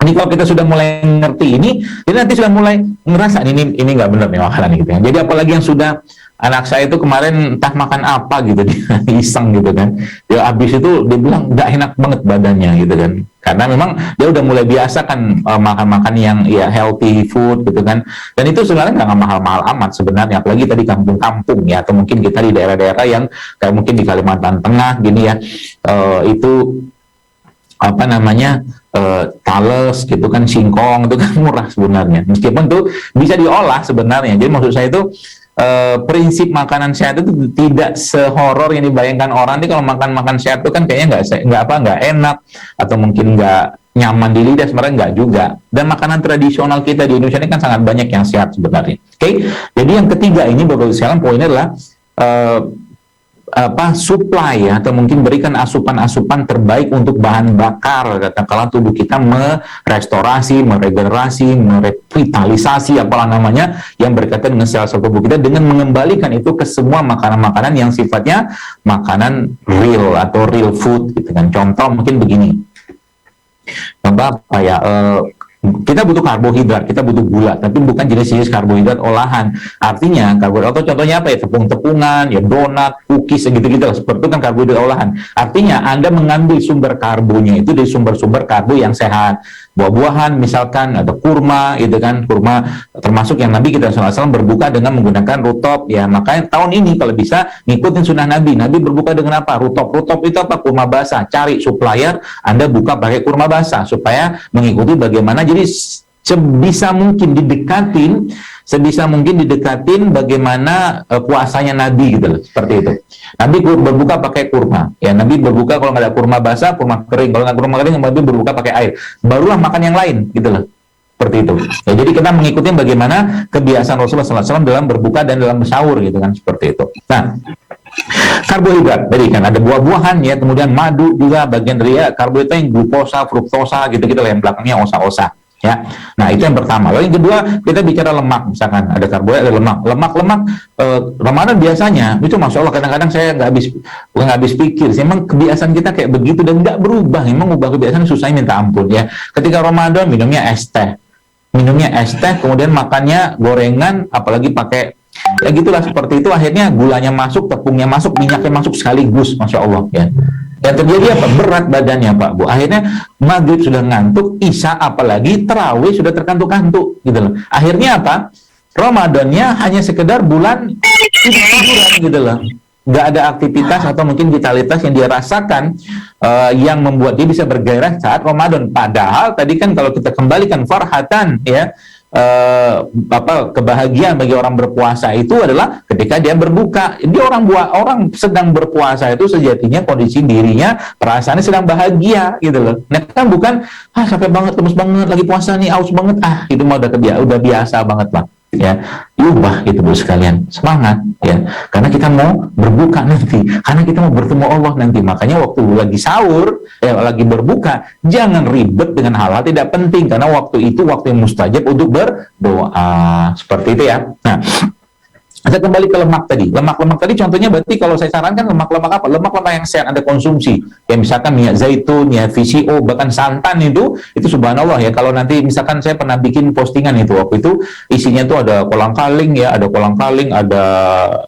Ini kalau kita sudah mulai ngerti ini, jadi nanti sudah mulai ngerasa ini nggak benar nih makanan gitu kan. Jadi apalagi yang sudah, anak saya itu kemarin entah makan apa gitu, dia iseng gitu kan. Dia habis itu dia bilang nggak enak banget badannya gitu kan. Karena memang dia udah mulai biasa kan makan-makan yang ya healthy food gitu kan. Dan itu sebenarnya nggak mahal-mahal amat sebenarnya. Apalagi tadi kampung-kampung ya, atau mungkin kita di daerah-daerah yang kayak mungkin di Kalimantan Tengah gini ya, itu apa namanya, tales gitu kan, singkong itu kan murah sebenarnya. Meskipun tuh bisa diolah sebenarnya. Jadi maksud saya itu prinsip makanan sehat itu tidak sehoror yang dibayangkan orang. Nih kalau makan sehat itu kan kayaknya nggak enak atau mungkin nggak nyaman di lidah, sebenarnya nggak juga. Dan makanan tradisional kita di Indonesia ini kan sangat banyak yang sehat sebenarnya. Oke, jadi yang ketiga ini Bapak sekalian, poinnya adalah supply ya, atau mungkin berikan asupan-asupan terbaik untuk bahan bakar katakanlah tubuh kita merestorasi, meregenerasi, merevitalisasi apalah namanya yang berkaitan dengan sel-sel tubuh kita, dengan mengembalikan itu ke semua makanan-makanan yang sifatnya makanan real atau real food gitu kan. Contoh mungkin begini, contoh apa ya, kita butuh karbohidrat, kita butuh gula, tapi bukan jenis-jenis karbohidrat olahan. Artinya karbohidrat, atau contohnya apa ya, tepung-tepungan, ya donat, cookies, gitu-gitu lah, seperti itu kan karbohidrat olahan. Artinya Anda mengambil sumber karbonya itu dari sumber-sumber karbo yang sehat. Buah-buahan misalkan, ada kurma, gitu kan, kurma termasuk yang Nabi kita SAW berbuka dengan menggunakan rutop, ya. Makanya tahun ini kalau bisa ngikutin sunnah Nabi berbuka dengan apa? Rutop itu apa? Kurma basah. Cari supplier, Anda buka pakai kurma basah supaya mengikuti bagaimana. Jadi sebisa mungkin didekatin bagaimana puasanya Nabi gitu loh, seperti itu. Nabi berbuka pakai kurma, ya. Nabi berbuka kalau nggak ada kurma basah, kurma kering. Kalau nggak kurma kering, Nabi berbuka pakai air. Barulah makan yang lain gitu loh, seperti itu. Ya, jadi kita mengikuti bagaimana kebiasaan Rasulullah SAW dalam berbuka dan dalam sahur gitu kan, seperti itu. Nah, karbohidrat tadi kan ada buah-buahan ya, kemudian madu juga bagian dari ya, karbohidrat yang glukosa, fruktosa gitu-gitu yang belakangnya osa-osa. Ya, nah itu yang pertama. Lalu yang kedua kita bicara lemak, misalkan ada karbohidrat, ada lemak. Ramadan biasanya itu masya Allah kadang-kadang saya nggak habis pikir. Memang kebiasaan kita kayak begitu dan nggak berubah. Memang ubah kebiasaan susahnya minta ampun ya. Ketika Ramadan minumnya es teh, kemudian makannya gorengan, apalagi pakai ya gitulah, seperti itu. Akhirnya gulanya masuk, tepungnya masuk, minyaknya masuk sekaligus, masya Allah ya. Dan terjadi apa? Berat badannya Pak Bu. Akhirnya maghrib sudah ngantuk, isya apalagi terawih sudah terkantuk-kantuk gitu loh. Akhirnya apa? Ramadannya hanya sekedar bulan tiduran gitu loh. Nggak ada aktivitas atau mungkin vitalitas yang dia rasakan yang membuat dia bisa bergairah saat Ramadan. Padahal tadi kan kalau kita kembalikan farhatan ya, kebahagiaan bagi orang berpuasa itu adalah ketika dia berbuka. Dia orang sedang berpuasa itu sejatinya kondisi dirinya perasaannya sedang bahagia gitu loh. Nah kan bukan capek banget, lemes banget, lagi puasa nih, aus banget, itu mah udah biasa banget lah ya. Ubah gitu Bu sekalian, semangat ya, karena kita mau berbuka nanti, karena kita mau bertemu Allah nanti. Makanya waktu lagi sahur lagi berbuka, jangan ribet dengan hal-hal tidak penting, karena waktu itu waktu yang mustajab untuk berdoa, seperti itu ya. Nah, Saya kembali ke lemak tadi. Lemak-lemak tadi contohnya berarti kalau saya sarankan lemak-lemak apa? Lemak-lemak yang sehat Anda konsumsi. Ya misalkan minyak zaitun, ya VCO, bahkan santan itu subhanallah ya. Kalau nanti misalkan saya pernah bikin postingan itu waktu itu isinya itu ada kolang-kaling ya, ada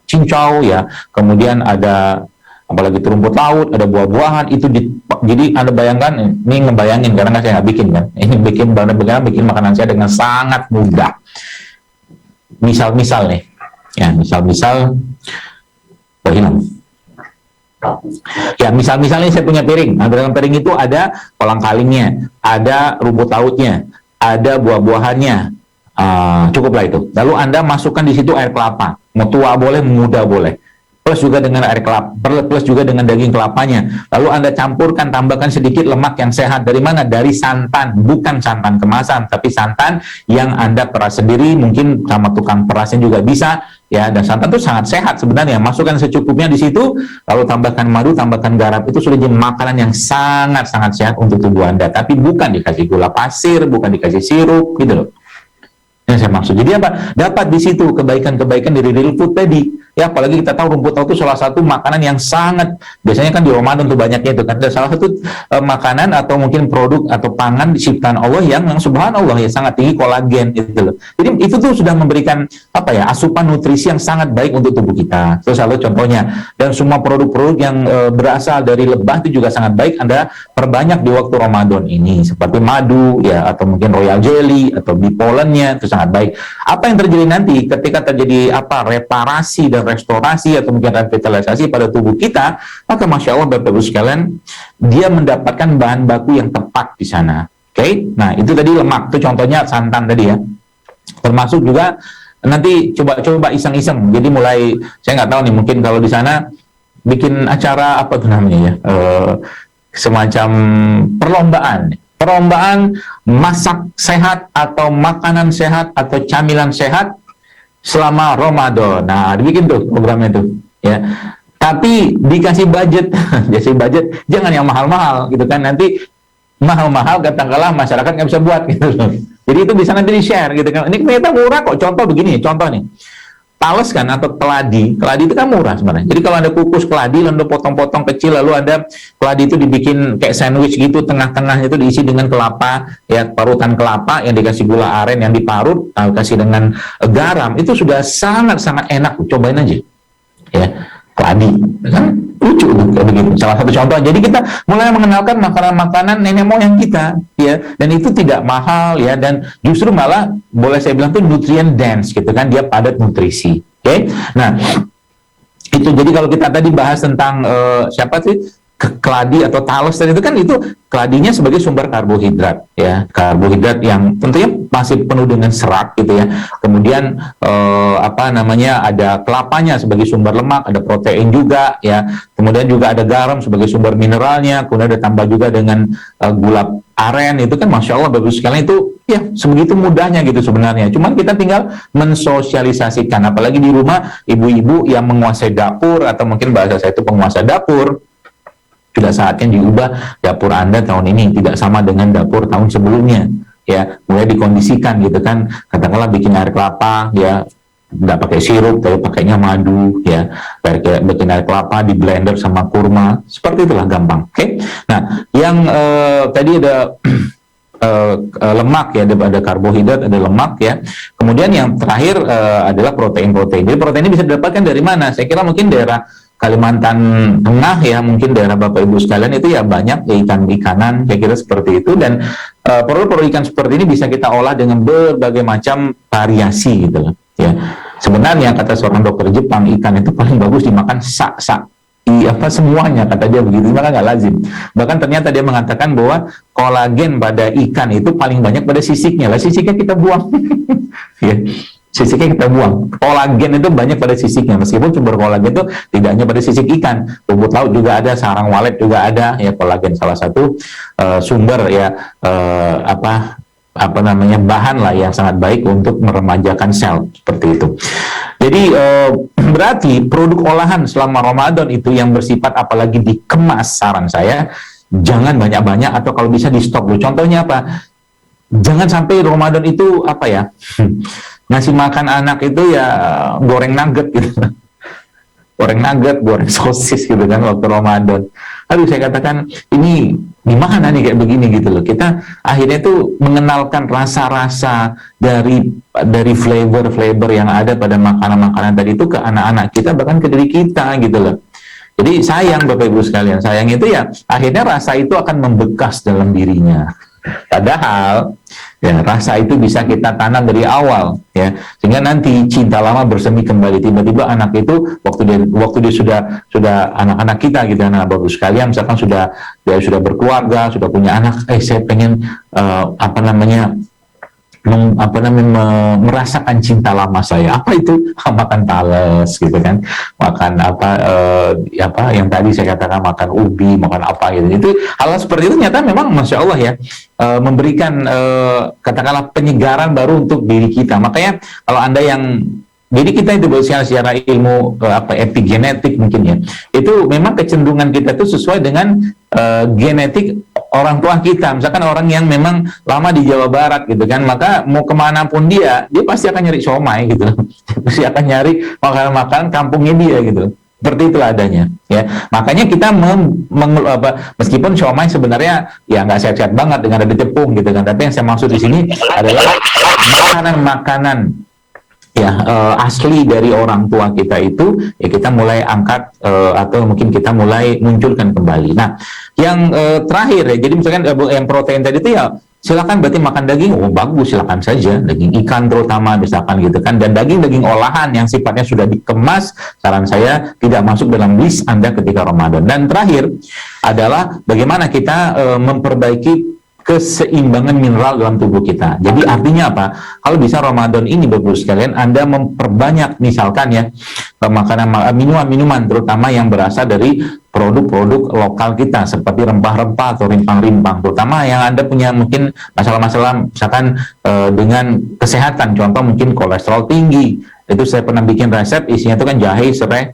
cincau ya, kemudian ada apalagi itu rumput laut, ada buah-buahan itu jadi Anda bayangkan, ini ngebayangin karena saya nggak bikin kan. Ini bikin makanan saya dengan sangat mudah. Misal nih. Ya, misal hilang. Ya, misalnya saya punya piring. Nah, dalam piring itu ada kolang-kalingnya, ada rumput lautnya, ada buah-buahannya. Cukuplah itu. Lalu Anda masukkan di situ air kelapa. Mau tua boleh, muda boleh. Plus juga dengan air kelapa, plus juga dengan daging kelapanya. Lalu Anda campurkan, tambahkan sedikit lemak yang sehat. Dari mana? Dari santan, bukan santan kemasan, tapi santan yang Anda peras sendiri, mungkin sama tukang perasnya juga bisa. Ya, dan santan itu sangat sehat sebenarnya. Masukkan secukupnya di situ, lalu tambahkan madu, tambahkan garam. Itu sudah jadi makanan yang sangat-sangat sehat untuk tubuh Anda. Tapi bukan dikasih gula pasir, bukan dikasih sirup, gitu loh. Yang saya maksud. Jadi apa? Dapat di situ kebaikan-kebaikan dari real food tadi. Ya, apalagi kita tahu rumput laut itu salah satu makanan yang sangat, biasanya kan di Ramadan tuh banyaknya itu kan. Ada salah satu makanan atau mungkin produk atau pangan ciptaan Allah yang subhanallah ya sangat tinggi kolagen gitu loh. Jadi itu tuh sudah memberikan apa ya, asupan nutrisi yang sangat baik untuk tubuh kita. Terus lalu contohnya, dan semua produk-produk yang berasal dari lebah itu juga sangat baik Anda perbanyak di waktu Ramadan ini, seperti madu ya, atau mungkin royal jelly atau bee pollennya itu sangat baik. Apa yang terjadi nanti ketika terjadi reparasi dan restorasi atau mungkin revitalisasi pada tubuh kita, maka Masya Allah Bapak Ibu sekalian, dia mendapatkan bahan baku yang tepat di sana. Oke? Nah, itu tadi lemak, itu contohnya santan tadi ya. Termasuk juga nanti coba iseng-iseng. Jadi mulai, saya nggak tahu nih, mungkin kalau di sana bikin acara apa tuh namanya ya, semacam perlombaan masak sehat atau makanan sehat atau camilan sehat selama Ramadan. Nah, dibikin tuh programnya tuh, ya. Tapi dikasih budget, jangan yang mahal-mahal gitu kan. Nanti mahal-mahal katakanlah masyarakat nggak bisa buat gitu loh. Jadi itu bisa nanti di-share gitu kan. Ini ternyata murah kok. Contoh begini, contoh nih. Tales kan atau keladi itu kan murah sebenarnya. Jadi kalau Anda kukus keladi, lalu potong-potong kecil, lalu ada keladi itu dibikin kayak sandwich gitu, tengah-tengahnya itu diisi dengan kelapa, ya parutan kelapa yang dikasih gula aren yang diparut, kasih dengan garam, itu sudah sangat-sangat enak. Cobain aja, ya keladi, kan lucu kayak begitu. Salah satu contoh. Jadi kita mulai mengenalkan makanan-makanan nenek moyang kita, ya, dan itu tidak mahal, ya, dan justru malah boleh saya bilang tuh nutrient dense, gitu kan, dia padat nutrisi. Oke? Nah, itu jadi kalau kita tadi bahas tentang siapa sih? Keladi atau talas tadi itu kan, itu keladinya sebagai sumber karbohidrat, ya, karbohidrat yang tentunya masih penuh dengan serat gitu ya. Kemudian ada kelapanya sebagai sumber lemak, ada protein juga ya. Kemudian juga ada garam sebagai sumber mineralnya. Kemudian ada tambah juga dengan gula aren, itu kan Masya Allah bagus sekali. Itu ya sebegitu mudahnya gitu sebenarnya. Cuman kita tinggal mensosialisasikan, apalagi di rumah ibu-ibu yang menguasai dapur, atau mungkin bahasa saya itu penguasa dapur. Sudah saatnya diubah dapur Anda tahun ini tidak sama dengan dapur tahun sebelumnya, ya, mulai dikondisikan gitu kan, katakanlah bikin air kelapa, ya, nggak pakai sirup tapi pakainya madu, ya, bikin air kelapa di blender sama kurma, seperti itulah, gampang. Oke? Nah, yang tadi ada lemak, ya, ada karbohidrat, ada lemak, ya. Kemudian yang terakhir adalah protein. Jadi protein ini bisa didapatkan dari mana? Saya kira mungkin daerah Kalimantan Tengah, ya, mungkin daerah Bapak Ibu sekalian itu ya banyak ikan-ikanan, saya kira seperti itu. Dan produk-produk ikan seperti ini bisa kita olah dengan berbagai macam variasi gitu loh, ya. Sebenarnya kata seorang dokter Jepang, ikan itu paling bagus dimakan semuanya, kata dia begitu, maka nggak lazim. Bahkan ternyata dia mengatakan bahwa kolagen pada ikan itu paling banyak pada sisiknya. Lah, sisiknya kita buang. Ya. Sisiknya kita buang. Kolagen itu banyak pada sisiknya, meskipun sumber kolagen itu tidak hanya pada sisik ikan, rumput laut juga ada, sarang walet juga ada, ya, kolagen salah satu sumber, ya, bahan lah yang sangat baik untuk meremajakan sel, seperti itu. Jadi berarti produk olahan selama Ramadan itu yang bersifat apalagi dikemas, saran saya jangan banyak-banyak, atau kalau bisa di stop dulu. Contohnya apa? Jangan sampai Ramadan itu ngasih makan anak itu ya goreng nugget gitu. Goreng nugget, goreng sosis gitu kan waktu Ramadan. Aduh, saya katakan ini gimana nih kayak begini gitu loh. Kita akhirnya tuh mengenalkan rasa-rasa dari flavor-flavor yang ada pada makanan-makanan tadi itu ke anak-anak kita, bahkan ke diri kita gitu loh. Jadi sayang Bapak Ibu sekalian, sayang itu ya akhirnya rasa itu akan membekas dalam dirinya. Padahal ya rasa itu bisa kita tanam dari awal ya, sehingga nanti cinta lama bersemi kembali. Tiba-tiba anak itu waktu dia sudah anak-anak kita gitu, anak Bapak Ibu sekalian, misalkan dia sudah berkeluarga, sudah punya anak, saya pengen merasakan cinta lama saya. Apa itu? Makan talas gitu kan, makan yang tadi saya katakan, makan ubi, makan apa gitu. Itu hal seperti itu ternyata memang Masya Allah ya, memberikan katakanlah penyegaran baru untuk diri kita. Makanya kalau Anda yang jadi kita itu secara ilmu epigenetik mungkin ya, itu memang kecenderungan kita itu sesuai dengan genetik orang tua kita. Misalkan orang yang memang lama di Jawa Barat gitu kan, maka mau kemanapun dia pasti akan nyari siomay gitu, pasti akan nyari makanan-makanan kampungnya dia gitu. Seperti itu adanya ya. Makanya kita meskipun siomay sebenarnya ya nggak sehat-sehat banget dengan ada tepung gitu kan, tapi yang saya maksud di sini adalah makanan-makanan ya asli dari orang tua kita itu ya kita mulai angkat atau mungkin kita mulai munculkan kembali. Nah, yang terakhir ya, jadi misalkan yang protein tadi itu ya silakan berarti makan daging, bagus, silakan saja, daging ikan terutama misalkan gitu kan, dan daging olahan yang sifatnya sudah dikemas, saran saya tidak masuk dalam list Anda ketika Ramadan. Dan terakhir adalah bagaimana kita memperbaiki keseimbangan mineral dalam tubuh kita. Jadi artinya apa? Kalau bisa Ramadan ini Bapak sekalian, Anda memperbanyak misalkan ya minuman-minuman terutama yang berasal dari produk-produk lokal kita seperti rempah-rempah atau rimpang-rimpang, terutama yang Anda punya mungkin masalah-masalah misalkan dengan kesehatan, contoh mungkin kolesterol tinggi. Itu saya pernah bikin resep, isinya itu kan jahe, serai,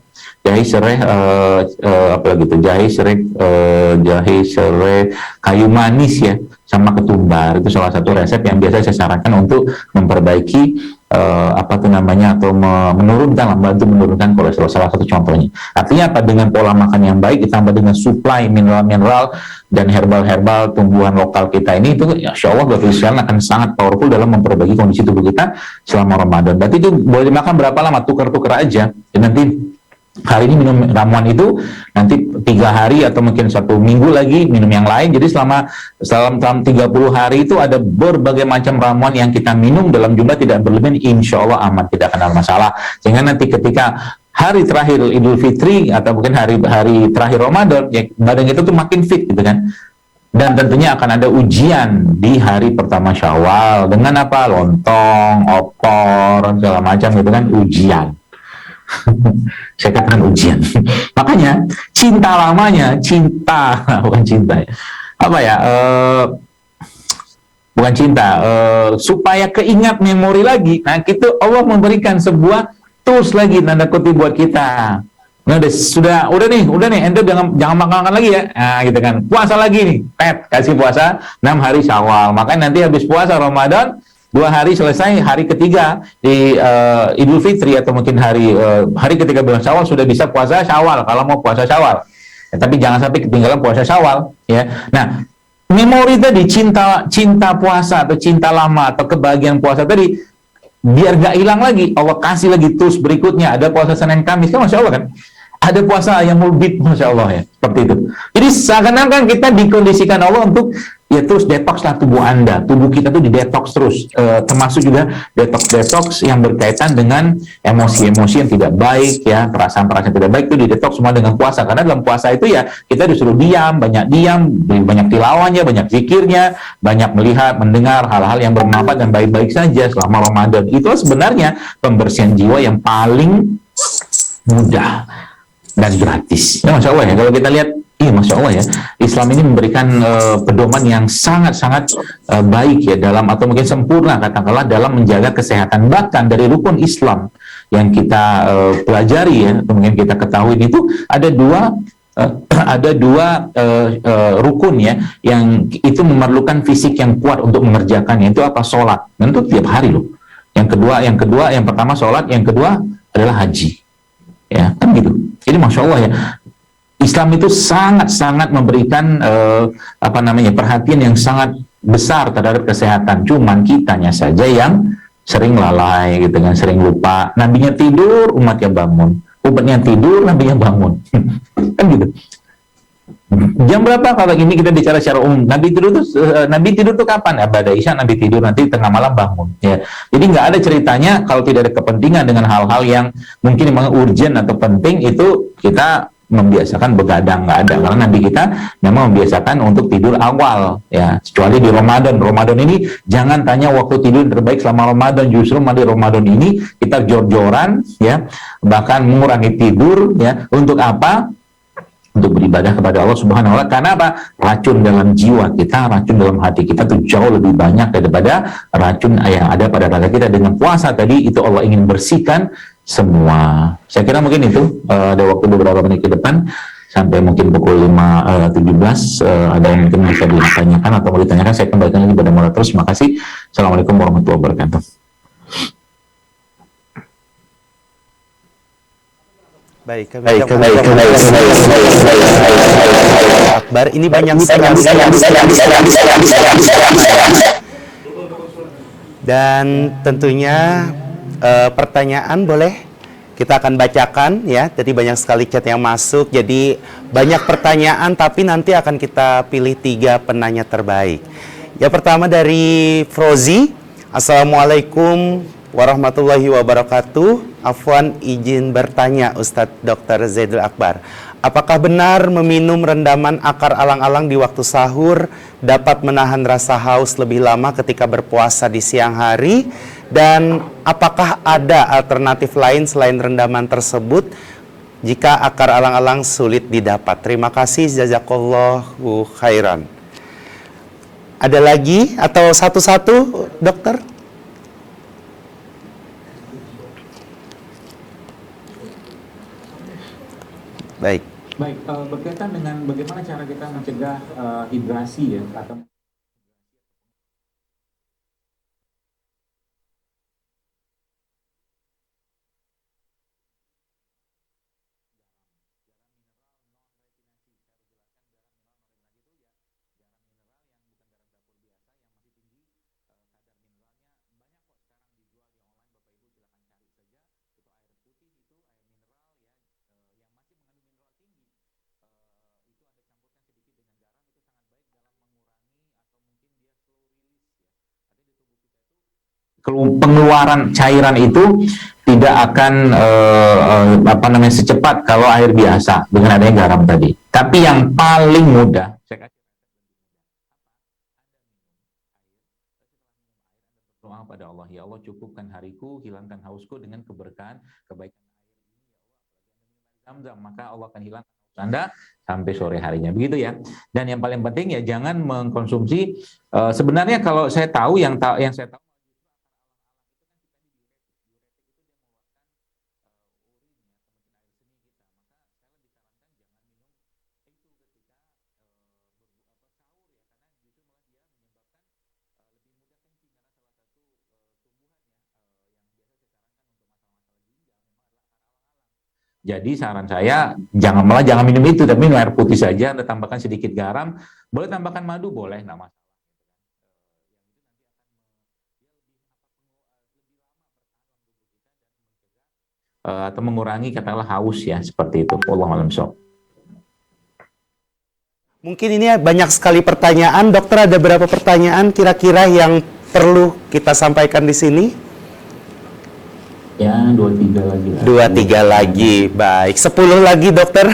kayu manis ya, sama ketumbar. Itu salah satu resep yang biasa saya sarankan untuk memperbaiki menurunkan, membantu menurunkan kolesterol, salah satu contohnya. Artinya apa? Dengan pola makan yang baik ditambah dengan suplai mineral-mineral dan herbal-herbal tumbuhan lokal kita ini, itu insya Allah Bapak sekalian akan sangat powerful dalam memperbaiki kondisi tubuh kita selama Ramadan. Berarti itu boleh dimakan berapa lama? Tuker-tuker aja. Dan nanti hari ini minum ramuan itu, nanti 3 hari atau mungkin 1 minggu lagi minum yang lain. Jadi selama 30 hari itu ada berbagai macam ramuan yang kita minum dalam jumlah tidak berlebihan, insya Allah aman, tidak akan ada masalah. Sehingga nanti ketika hari terakhir Idul Fitri atau mungkin hari terakhir Ramadan, ya badan kita tuh makin fit gitu kan. Dan tentunya akan ada ujian di hari pertama Syawal dengan apa? Lontong, opor, segala macam gitu kan, ujian. Saya katakan ujian. Makanya cinta lamanya, bukan cinta ya. Bukan cinta, supaya keingat memori lagi. Nah, itu Allah memberikan sebuah tools lagi tanda kutip buat kita. Nah, udah nih, ente jangan makan lagi ya. Nah, gitu kan. Puasa lagi nih. Kasih puasa 6 hari Syawal. Makanya nanti habis puasa Ramadan 2 hari selesai, hari ketiga di Idul Fitri atau mungkin hari ketiga bulan Syawal sudah bisa puasa Syawal kalau mau puasa Syawal. Ya, tapi jangan sampai ketinggalan puasa Syawal ya. Nah, memori tadi cinta puasa atau cinta lama atau kebahagiaan puasa tadi biar gak hilang lagi, Allah kasih lagi terus berikutnya. Ada puasa Senin Kamis kan, Masya Allah kan. Ada puasa yang mulbit, Masya Allah ya, seperti itu. Jadi seakan-akan kita dikondisikan Allah untuk ya terus detox lah tubuh Anda. Tubuh kita tuh didetox terus, termasuk juga detox yang berkaitan dengan emosi-emosi yang tidak baik ya, perasaan-perasaan yang tidak baik itu didetox semua dengan puasa. Karena dalam puasa itu ya kita disuruh diam, banyak tilawahnya, banyak zikirnya, banyak melihat, mendengar hal-hal yang bermanfaat dan baik-baik saja selama Ramadan. Itu sebenarnya pembersihan jiwa yang paling mudah dan gratis. Ya, Masya Allah ya, kalau kita lihat, iya Masya Allah ya, Islam ini memberikan pedoman yang sangat-sangat baik ya dalam, atau mungkin sempurna katakanlah dalam menjaga kesehatan. Bahkan dari rukun Islam yang kita pelajari ya, atau mungkin kita ketahui itu ada dua rukun ya, yang itu memerlukan fisik yang kuat untuk mengerjakannya. Itu apa? Sholat. Dan itu tiap hari loh. yang pertama sholat, yang kedua adalah haji. Ya, kan gitu. Jadi masya Allah ya, Islam itu sangat-sangat memberikan perhatian yang sangat besar terhadap kesehatan. Cuman kitanya saja yang sering lalai gitu kan, sering lupa. Nabinya tidur, umatnya bangun. Umatnya tidur, nabinya bangun. Kan gitu. Jam berapa kalau ini kita bicara secara umum? Nabi tidur tuh kapan? Pada Isya Nabi tidur, nanti tengah malam bangun. Ya. Jadi nggak ada ceritanya kalau tidak ada kepentingan dengan hal-hal yang mungkin memang urgent atau penting, itu kita membiasakan begadang, nggak ada. Karena Nabi kita memang membiasakan untuk tidur awal, ya. Kecuali di Ramadan. Ramadan ini jangan tanya waktu tidur terbaik selama Ramadan. Justru di Ramadan ini kita jor-joran, ya, bahkan mengurangi tidur, ya. Untuk apa? Untuk beribadah kepada Allah Subhanahu wa Ta'ala. Karena apa? Racun dalam jiwa kita, racun dalam hati kita itu jauh lebih banyak daripada racun yang ada pada raga kita. Dengan puasa tadi itu Allah ingin bersihkan semua. Saya kira mungkin itu, ada waktu beberapa menit ke depan sampai mungkin pukul 5.17, ada yang mungkin bisa ditanyakan atau mau ditanyakan, saya kembalikan lagi pada moderator. Terima kasih. Assalamualaikum warahmatullahi wabarakatuh. Baik. Akbar, ini banyak sekali. Dan tentunya pertanyaan boleh kita akan bacakan, ya. Jadi banyak sekali chat yang masuk. Jadi banyak pertanyaan, tapi nanti akan kita pilih 3 penanya terbaik. Yang pertama dari Frozi. Assalamualaikum warahmatullahi wabarakatuh. Afwan, izin bertanya Ustadz Dr. Zaidul Akbar. Apakah benar meminum rendaman akar alang-alang di waktu sahur dapat menahan rasa haus lebih lama ketika berpuasa di siang hari? Dan apakah ada alternatif lain selain rendaman tersebut jika akar alang-alang sulit didapat? Terima kasih, jazakallahu khairan. Ada lagi atau satu-satu, dokter? Baik. Berkaitan dengan bagaimana cara kita mencegah hidrasi, ya, atau pengeluaran cairan itu tidak akan secepat kalau air biasa dengan adanya garam tadi. Tapi yang paling mudah, saya kasih doa pada Allah, ya Allah cukupkan hariku, hilangkan hausku dengan keberkahan, kebaikan Zam-Zam, maka Allah akan hilang Anda sampai sore harinya, begitu ya. Dan yang paling penting ya jangan mengkonsumsi. Sebenarnya kalau saya tahu yang saya tahu Jadi saran saya jangan minum itu, tapi minum air putih saja. Anda tambahkan sedikit garam, boleh tambahkan madu, boleh, nggak masalah. Atau mengurangi katakanlah haus, ya, seperti itu. Wallahu a'lam bishawab. Mungkin ini banyak sekali pertanyaan, dokter. Ada berapa pertanyaan kira-kira yang perlu kita sampaikan di sini? Ya, 2-3 lagi. 2-3 lagi, baik. 10 lagi, dokter.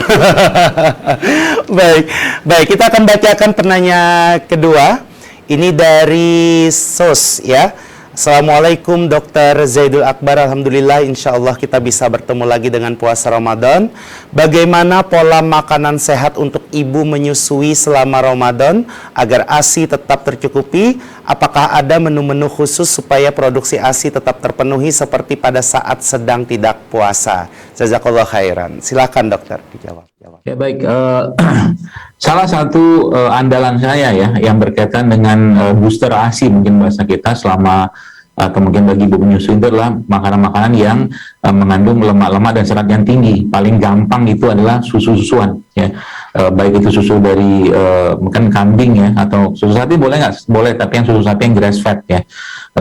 Baik. Kita akan bacakan penanya kedua. Ini dari SOS, ya. Assalamualaikum Dr. Zaidul Akbar. Alhamdulillah, insya Allah kita bisa bertemu lagi dengan puasa Ramadan. Bagaimana pola makanan sehat untuk ibu menyusui selama Ramadan agar ASI tetap tercukupi? Apakah ada menu-menu khusus supaya produksi ASI tetap terpenuhi seperti pada saat sedang tidak puasa? Jazakallah khairan. Silakan dokter dijawab. Ya baik, salah satu andalan saya, ya, yang berkaitan dengan booster ASI mungkin bahasa kita selama atau mungkin bagi ibu menyusui itu adalah makanan-makanan yang mengandung lemak-lemak dan serat yang tinggi. Paling gampang itu adalah susu-susuan, ya. Baik itu susu dari mungkin kambing ya, atau susu sapi boleh nggak? Boleh, tapi yang susu sapi yang grass fed ya.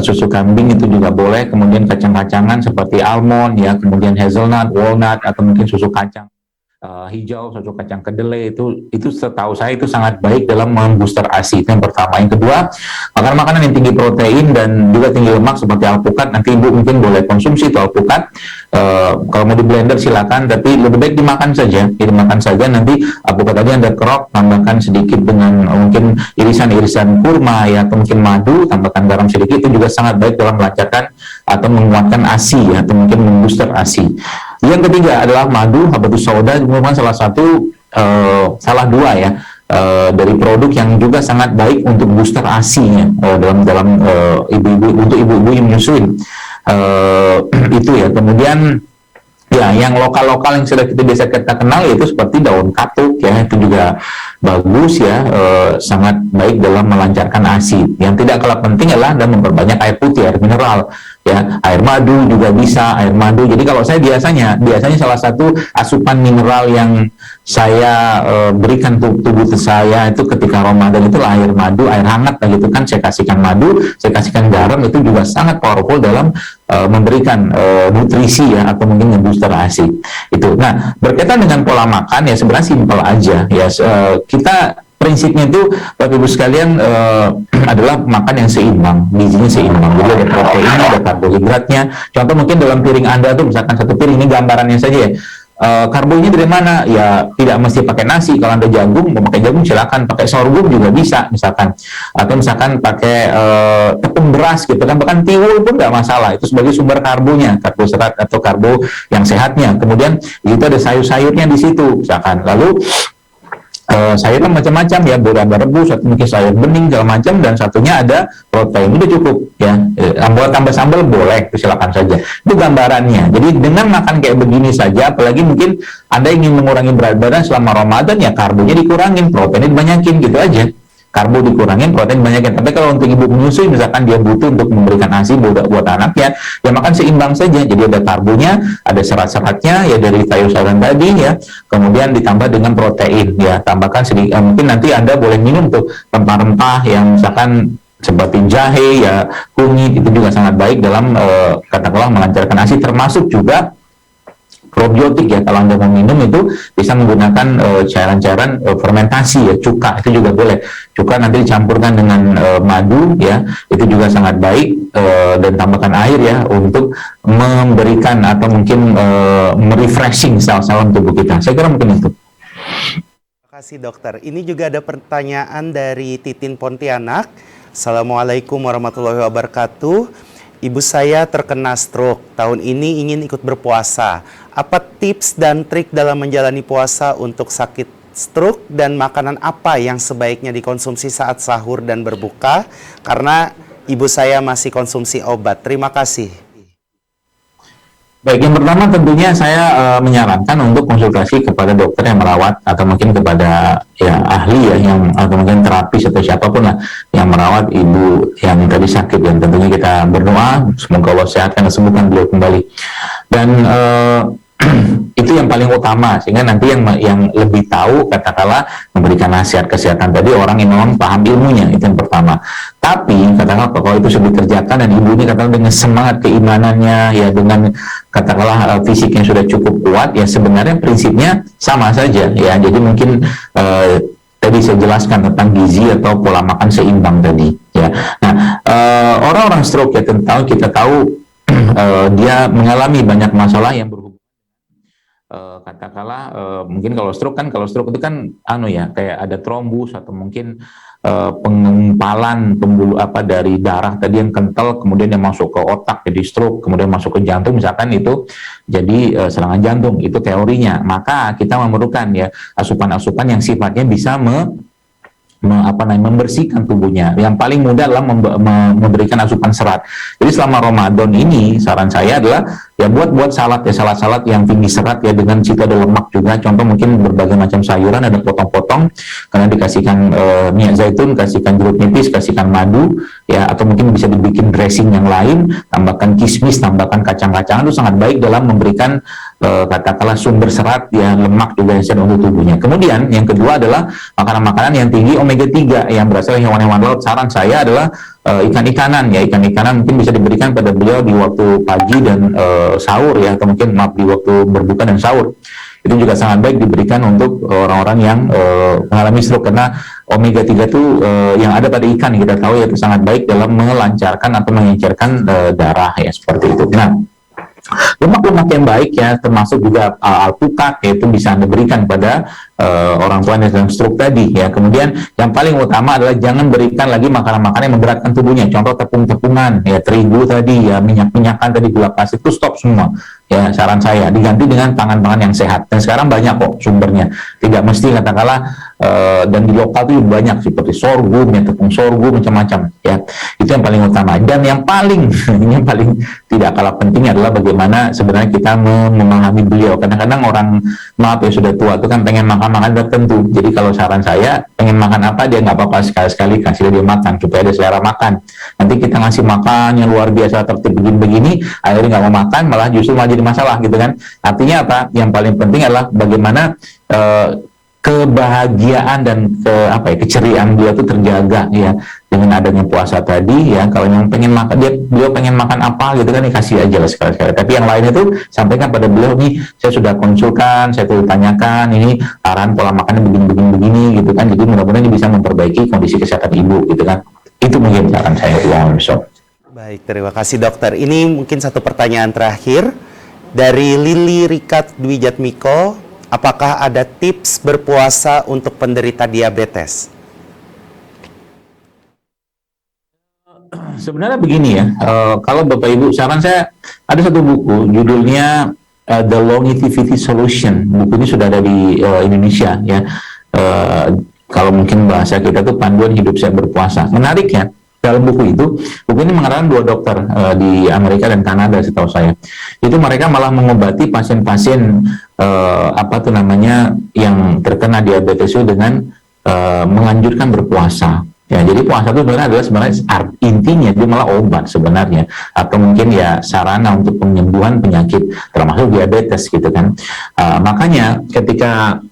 Susu kambing itu juga boleh. Kemudian kacang-kacangan seperti almond ya, kemudian hazelnut, walnut, atau mungkin susu kacang hijau, susu kacang kedelai, itu setahu saya itu sangat baik dalam membooster ASI. Itu yang pertama. Yang kedua, makanan-makanan yang tinggi protein dan juga tinggi lemak seperti alpukat. Nanti ibu mungkin boleh konsumsi itu alpukat. Kalau mau di blender silakan, tapi lebih baik dimakan saja. Nanti alpukat tadi Anda kerok, tambahkan sedikit dengan mungkin irisan-irisan kurma ya, atau mungkin madu, tambahkan garam sedikit. Itu juga sangat baik dalam melancarkan atau menguatkan ASI ya, atau mungkin membooster ASI. Yang ketiga adalah madu, habatus sauda, merupakan salah dua ya dari produk yang juga sangat baik untuk booster ASI-nya dalam untuk ibu-ibu yang menyusui. Itu ya. Kemudian ya, yang lokal-lokal yang sudah biasa kita kenal yaitu seperti daun katuk ya, itu juga bagus ya, sangat baik dalam melancarkan ASI. Yang tidak kalah penting adalah dan memperbanyak air putih, air mineral ya, air madu juga bisa, air madu. Jadi kalau saya biasanya salah satu asupan mineral yang saya berikan tubuh saya itu ketika Ramadan itulah air madu, air hangat gitu kan. Saya kasihkan madu, saya kasihkan garam, itu juga sangat powerful dalam memberikan nutrisi ya, atau mungkin ngebooster ASI itu. Nah, berkaitan dengan pola makan ya sebenarnya simpel aja ya. Kita prinsipnya itu Bapak Ibu sekalian adalah makan yang seimbang, gizinya seimbang. Jadi ada protein, ada karbohidratnya. Contoh mungkin dalam piring Anda tuh misalkan satu piring, ini gambarannya saja ya. Karbonya dari mana? Ya tidak mesti pakai nasi. Kalau Anda jagung, mau pakai jagung silakan, pakai sorghum juga bisa misalkan. Atau misalkan pakai tepung beras gitu kan, bahkan tiwul pun nggak masalah. Itu sebagai sumber karbonya, karbo serat atau karbo yang sehatnya. Kemudian itu ada sayur-sayurnya di situ misalkan. Lalu sayurnya macam-macam ya, ada rebus atau mungkin sayur bening segala macam, dan satunya ada protein, udah cukup ya. Buat tambah sambal boleh, silakan saja. Itu gambarannya. Jadi dengan makan kayak begini saja, apalagi mungkin Anda ingin mengurangi berat badan selama Ramadan, ya karbonya dikurangin, proteinnya dibanyakin, gitu aja. Karbo dikurangin, protein dibanyakin. Tapi kalau untuk ibu menyusui misalkan dia butuh untuk memberikan ASI buat anaknya, ya makan seimbang saja. Jadi ada karbonya, ada serat-seratnya ya dari sayur-sayuran tadi ya. Kemudian ditambah dengan protein ya. Tambahkan sedikit, mungkin nanti Anda boleh minum tuh rempah-rempah yang misalkan seperti jahe ya, kunyit, itu juga sangat baik dalam katakanlah melancarkan ASI, termasuk juga probiotik ya. Kalau Anda mau minum itu bisa menggunakan cairan-cairan fermentasi ya, cuka itu juga boleh. Cuka nanti dicampurkan dengan madu ya, itu juga sangat baik, dan tambahkan air ya untuk memberikan atau mungkin merefreshing sel-sel tubuh kita. Saya kira mungkin itu. Terima kasih dokter. Ini juga ada pertanyaan dari Titin Pontianak. Assalamualaikum warahmatullahi wabarakatuh. Ibu saya terkena stroke. Tahun ini ingin ikut berpuasa. Apa tips dan trik dalam menjalani puasa untuk sakit stroke, dan makanan apa yang sebaiknya dikonsumsi saat sahur dan berbuka? Karena ibu saya masih konsumsi obat. Terima kasih. Baik, yang pertama tentunya saya menyarankan untuk konsultasi kepada dokter yang merawat, atau mungkin kepada ya ahli ya, yang atau mungkin terapis atau siapapun lah yang merawat ibu yang tadi sakit. Dan tentunya kita berdoa semoga Allah sehatkan dan sembuhkan beliau kembali. Dan itu yang paling utama, sehingga nanti yang lebih tahu katakanlah memberikan nasihat kesehatan tadi orang yang memang paham ilmunya, itu yang pertama. Tapi katakanlah kalau itu sudah dikerjakan dan ibu ini katakanlah dengan semangat keimanannya ya, dengan katakanlah fisik yang sudah cukup kuat ya, sebenarnya prinsipnya sama saja ya. Jadi mungkin tadi saya jelaskan tentang gizi atau pola makan seimbang tadi ya. Nah, orang-orang stroke ya, tentu kita tahu dia mengalami banyak masalah yang berhubungan katakanlah mungkin kalau stroke itu kan ya kayak ada trombus atau mungkin pengempalan pembuluh dari darah tadi yang kental, kemudian yang masuk ke otak jadi stroke, kemudian masuk ke jantung misalkan, itu jadi serangan jantung, itu teorinya. Maka kita memerlukan ya asupan-asupan yang sifatnya bisa membersihkan tubuhnya. Yang paling mudah adalah memberikan asupan serat. Jadi selama Ramadan ini saran saya adalah Ya buat salad ya, salad yang tinggi serat ya, dengan situ ada lemak juga. Contoh mungkin berbagai macam sayuran ada potong-potong, karena dikasihkan minyak zaitun, kasihkan jeruk nipis, kasihkan madu ya, atau mungkin bisa dibikin dressing yang lain, tambahkan kismis, tambahkan kacang-kacangan, itu sangat baik dalam memberikan katakanlah sumber serat ya, lemak juga yang sehat untuk tubuhnya. Kemudian yang kedua adalah makanan-makanan yang tinggi omega 3 yang berasal dari hewan-hewan laut. Saran saya adalah ikan-ikanan ya, ikan-ikanan mungkin bisa diberikan pada beliau di waktu pagi dan sahur ya, atau mungkin maaf di waktu berbuka dan sahur. Itu juga sangat baik diberikan untuk orang-orang yang mengalami stroke, karena omega 3 itu yang ada pada ikan kita tahu ya, itu sangat baik dalam melancarkan atau mengencerkan darah ya, seperti itu. Nah, lemak-lemak yang baik ya, termasuk juga alpukat, yaitu bisa Anda berikan pada orang tua yang sedang stroke tadi ya. Kemudian yang paling utama adalah jangan berikan lagi makanan-makanan yang memberatkan tubuhnya. Contoh tepung-tepungan ya, terigu tadi ya, minyak-minyakan tadi, gula pasir, itu stop semua ya. Saran saya diganti dengan pangan-pangan yang sehat, dan sekarang banyak kok sumbernya, tidak mesti katakanlah dan di lokal itu banyak seperti sorghum ya, tepung sorghum macam-macam ya. Itu yang paling utama. Dan yang paling yang paling tidak kalah penting adalah bagaimana sebenarnya kita memahami beliau. Kadang-kadang orang, maaf ya, sudah tua itu kan pengen makan tertentu. Jadi kalau saran saya, pengen makan apa, dia nggak apa-apa, sekali-sekali kasih dia makan supaya ada selera makan. Nanti kita ngasih makan yang luar biasa tertib begini-begini, akhirnya nggak mau makan, malah justru malah jadi masalah gitu kan. Artinya apa? Yang paling penting adalah bagaimana kebahagiaan dan keceriaan dia itu terjaga ya, dengan adanya puasa tadi ya. Kalau yang pengen makan, beliau pengen makan apa gitu kan, dikasih aja lah sekali-sekali. Tapi yang lain itu sampaikan pada beliau, nih saya sudah konsulkan, saya tuh tanyakan, ini arahan pola makannya begini gitu kan. Jadi mudah-mudahan ini bisa memperbaiki kondisi kesehatan ibu gitu kan. Itu mungkin saran saya. Baik, terima kasih dokter. Ini mungkin satu pertanyaan terakhir dari Lili Rikat Dwi Jatmiko. Apakah ada tips berpuasa untuk penderita diabetes? Sebenarnya begini ya, kalau Bapak Ibu, saran saya ada satu buku judulnya The Longevity Solution. Buku ini sudah ada di Indonesia ya. Kalau mungkin bahasa kita tuh panduan hidup sehat berpuasa. Menarik ya. Dalam buku ini mengatakan 2 dokter di Amerika dan Kanada setahu saya. Itu mereka malah mengobati pasien-pasien yang terkena diabetes itu dengan menganjurkan berpuasa. Ya, jadi puasa itu sebenarnya intinya dia malah obat sebenarnya, atau mungkin ya sarana untuk penyembuhan penyakit termasuk diabetes gitu kan. Makanya ketika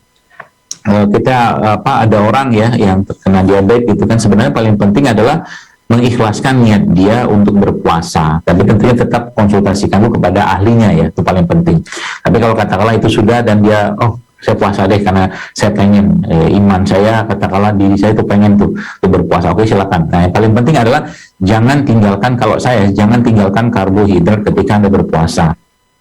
ada orang ya yang terkena diabetes itu kan, sebenarnya paling penting adalah mengikhlaskan niat dia untuk berpuasa, tapi tentunya tetap konsultasikan dulu kepada ahlinya ya, itu paling penting. Tapi kalau katakanlah itu sudah dan dia, saya puasa deh karena saya pengen, iman saya, katakanlah diri saya itu pengen tuh berpuasa, oke silakan. Nah yang paling penting adalah jangan tinggalkan karbohidrat ketika Anda berpuasa.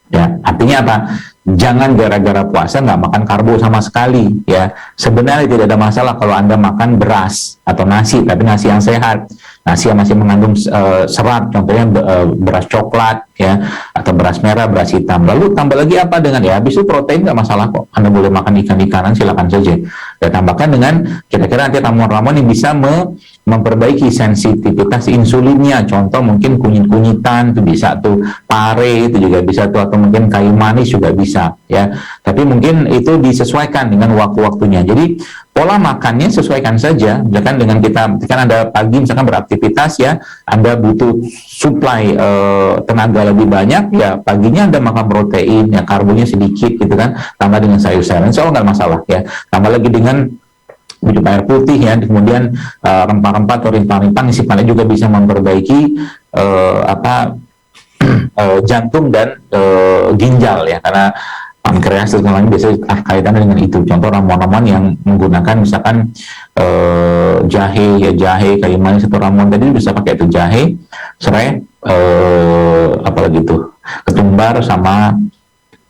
Ya, artinya apa? Jangan gara-gara puasa nggak makan karbo sama sekali ya. Sebenarnya tidak ada masalah kalau Anda makan beras atau nasi, tapi nasi yang sehat, nasi yang masih mengandung serat, contohnya beras coklat ya, atau beras merah, beras hitam. Lalu tambah lagi apa dengan ya, habis itu protein nggak masalah kok. Anda boleh makan ikan-ikanan, silakan saja. Dan tambahkan dengan kira-kira nanti ramuan-ramuan yang bisa memperbaiki sensitivitas insulinnya. Contoh mungkin kunyit-kunyitan itu bisa tuh, pare itu juga bisa tuh, atau mungkin kayu manis juga bisa ya. Tapi mungkin itu disesuaikan dengan waktu-waktunya. Jadi pola makannya sesuaikan saja. Misalkan dengan kita kan Anda pagi misalkan beraktivitas ya, Anda butuh suplai tenaga lebih banyak ya, paginya Anda makan protein ya, karbonya sedikit gitu kan, tambah dengan sayur-sayuran, insya Allah nggak masalah ya. Tambah lagi dengan minum air putih ya, kemudian rempah-rempah atau rintang-rintang sifatnya juga bisa memperbaiki jantung dan ginjal ya, karena pankreas dan lain biasanya kaitannya dengan itu. Contoh ramuan-ramuan yang menggunakan misalkan jahe, kayu manis atau ramuan tadi bisa pakai itu jahe, serai, apalagi itu ketumbar sama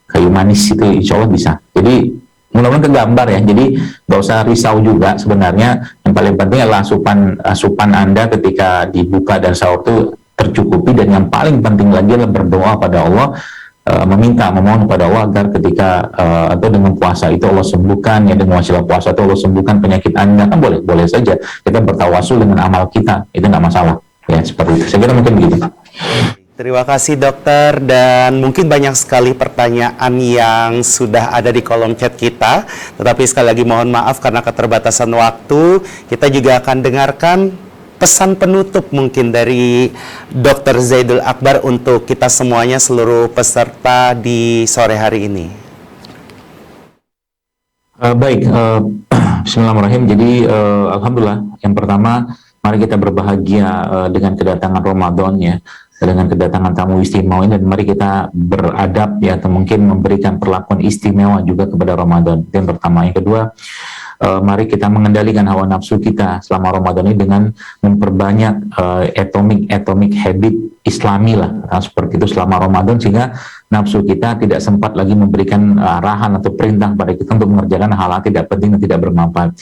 kayu manis, itu insya Allah bisa. Jadi mudah-mudahan kegambar ya. Jadi nggak usah risau juga sebenarnya. Yang paling penting adalah asupan Anda ketika dibuka dan sahur itu tercukupi, dan yang paling penting lagi adalah berdoa pada Allah, memohon kepada Allah agar ketika atau dengan puasa itu Allah sembuhkan ya, dengan wasilah puasa itu Allah sembuhkan penyakit Anda, kan boleh saja kita bertawasul dengan amal kita, itu nggak masalah ya, seperti itu. Saya kira mungkin begitu. Terima kasih dokter, dan mungkin banyak sekali pertanyaan yang sudah ada di kolom chat kita, tetapi sekali lagi mohon maaf karena keterbatasan waktu. Kita juga akan dengarkan pesan penutup mungkin dari Dr. Zaidul Akbar untuk kita semuanya, seluruh peserta di sore hari ini. Baik, Bismillahirrahmanirrahim. Jadi Alhamdulillah, yang pertama mari kita berbahagia dengan kedatangan Ramadan ya, dengan kedatangan tamu istimewa ini, dan mari kita beradab ya, atau mungkin memberikan perlakuan istimewa juga kepada Ramadan. Itu yang pertama. Yang kedua, mari kita mengendalikan hawa nafsu kita selama Ramadan ini dengan memperbanyak atomic habit Islami lah, seperti itu selama Ramadan, sehingga nafsu kita tidak sempat lagi memberikan arahan atau perintah pada kita untuk mengerjakan hal-hal tidak penting dan tidak bermanfaat.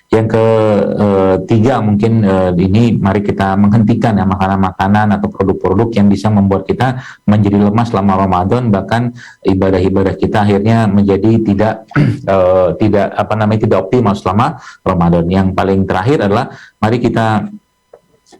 Yang ketiga mungkin ini mari kita menghentikan ya makanan-makanan atau produk-produk yang bisa membuat kita menjadi lemah selama Ramadan, bahkan ibadah-ibadah kita akhirnya menjadi tidak optimal selama Ramadan. Yang paling terakhir adalah mari kita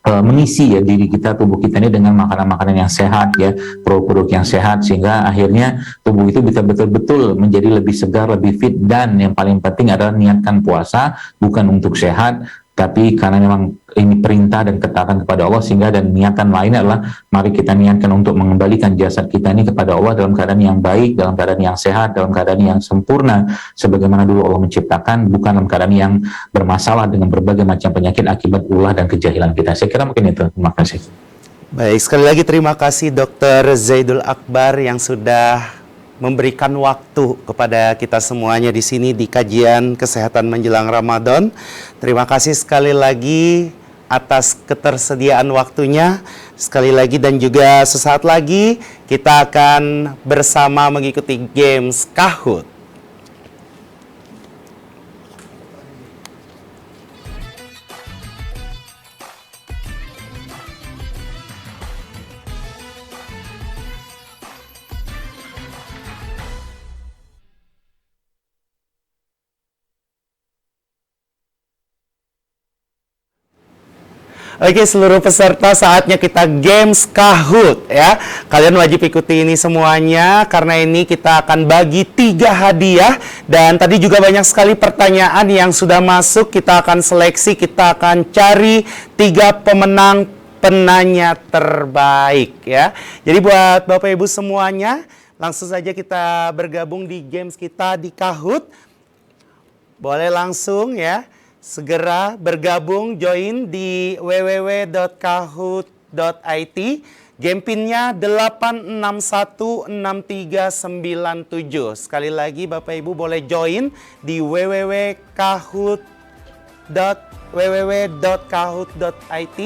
mengisi ya diri kita, tubuh kita ini dengan makanan-makanan yang sehat ya, produk-produk yang sehat, sehingga akhirnya tubuh itu bisa betul-betul menjadi lebih segar, lebih fit, dan yang paling penting adalah niatkan puasa bukan untuk sehat, tapi karena memang ini perintah dan ketaatan kepada Allah, sehingga dan niatan lainnya adalah mari kita niatkan untuk mengembalikan jasad kita ini kepada Allah dalam keadaan yang baik, dalam keadaan yang sehat, dalam keadaan yang sempurna sebagaimana dulu Allah menciptakan, bukan dalam keadaan yang bermasalah dengan berbagai macam penyakit akibat ulah dan kejahilan kita. Saya kira mungkin itu. Terima kasih. Baik, sekali lagi terima kasih Dr. Zaidul Akbar yang sudah memberikan waktu kepada kita semuanya di sini di kajian kesehatan menjelang Ramadan. Terima kasih sekali lagi atas ketersediaan waktunya. Sekali lagi dan juga sesaat lagi kita akan bersama mengikuti games Kahoot. Oke, seluruh peserta, saatnya kita games Kahoot ya. Kalian wajib ikuti ini semuanya karena ini kita akan bagi 3 hadiah, dan tadi juga banyak sekali pertanyaan yang sudah masuk. Kita akan seleksi, kita akan cari 3 pemenang penanya terbaik ya. Jadi buat Bapak Ibu semuanya, langsung saja kita bergabung di games kita di Kahoot. Boleh langsung ya, segera bergabung, join di www.kahoot.it. Game pinnya 8616397. Sekali lagi Bapak Ibu boleh join di www.kahoot.it.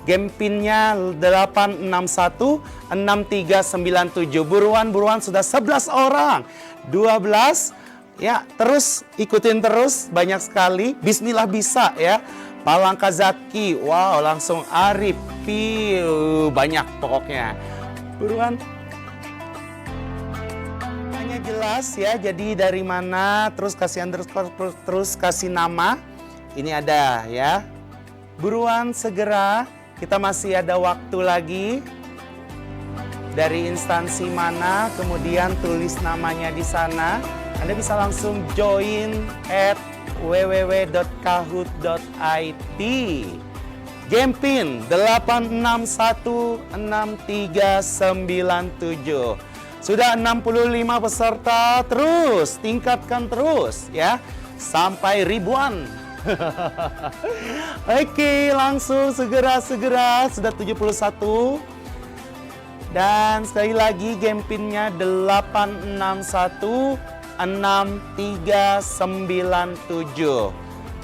Game pinnya 8616397. Buruan sudah 11 orang. 12. Ya, terus ikutin terus, banyak sekali. Bismillah bisa ya. Palangka Zaki, wow, langsung Arif, banyak pokoknya. Buruan. Hanya jelas ya, jadi dari mana, terus kasih underscore, terus kasih nama. Ini ada ya. Buruan segera, kita masih ada waktu lagi. Dari instansi mana, kemudian tulis namanya di sana. Anda bisa langsung join at www.kahoot.it. Game pin 8616397. Sudah 65 peserta, terus tingkatkan terus ya sampai ribuan. Oke, langsung segera sudah 71. Dan sekali lagi game pinnya 8616397.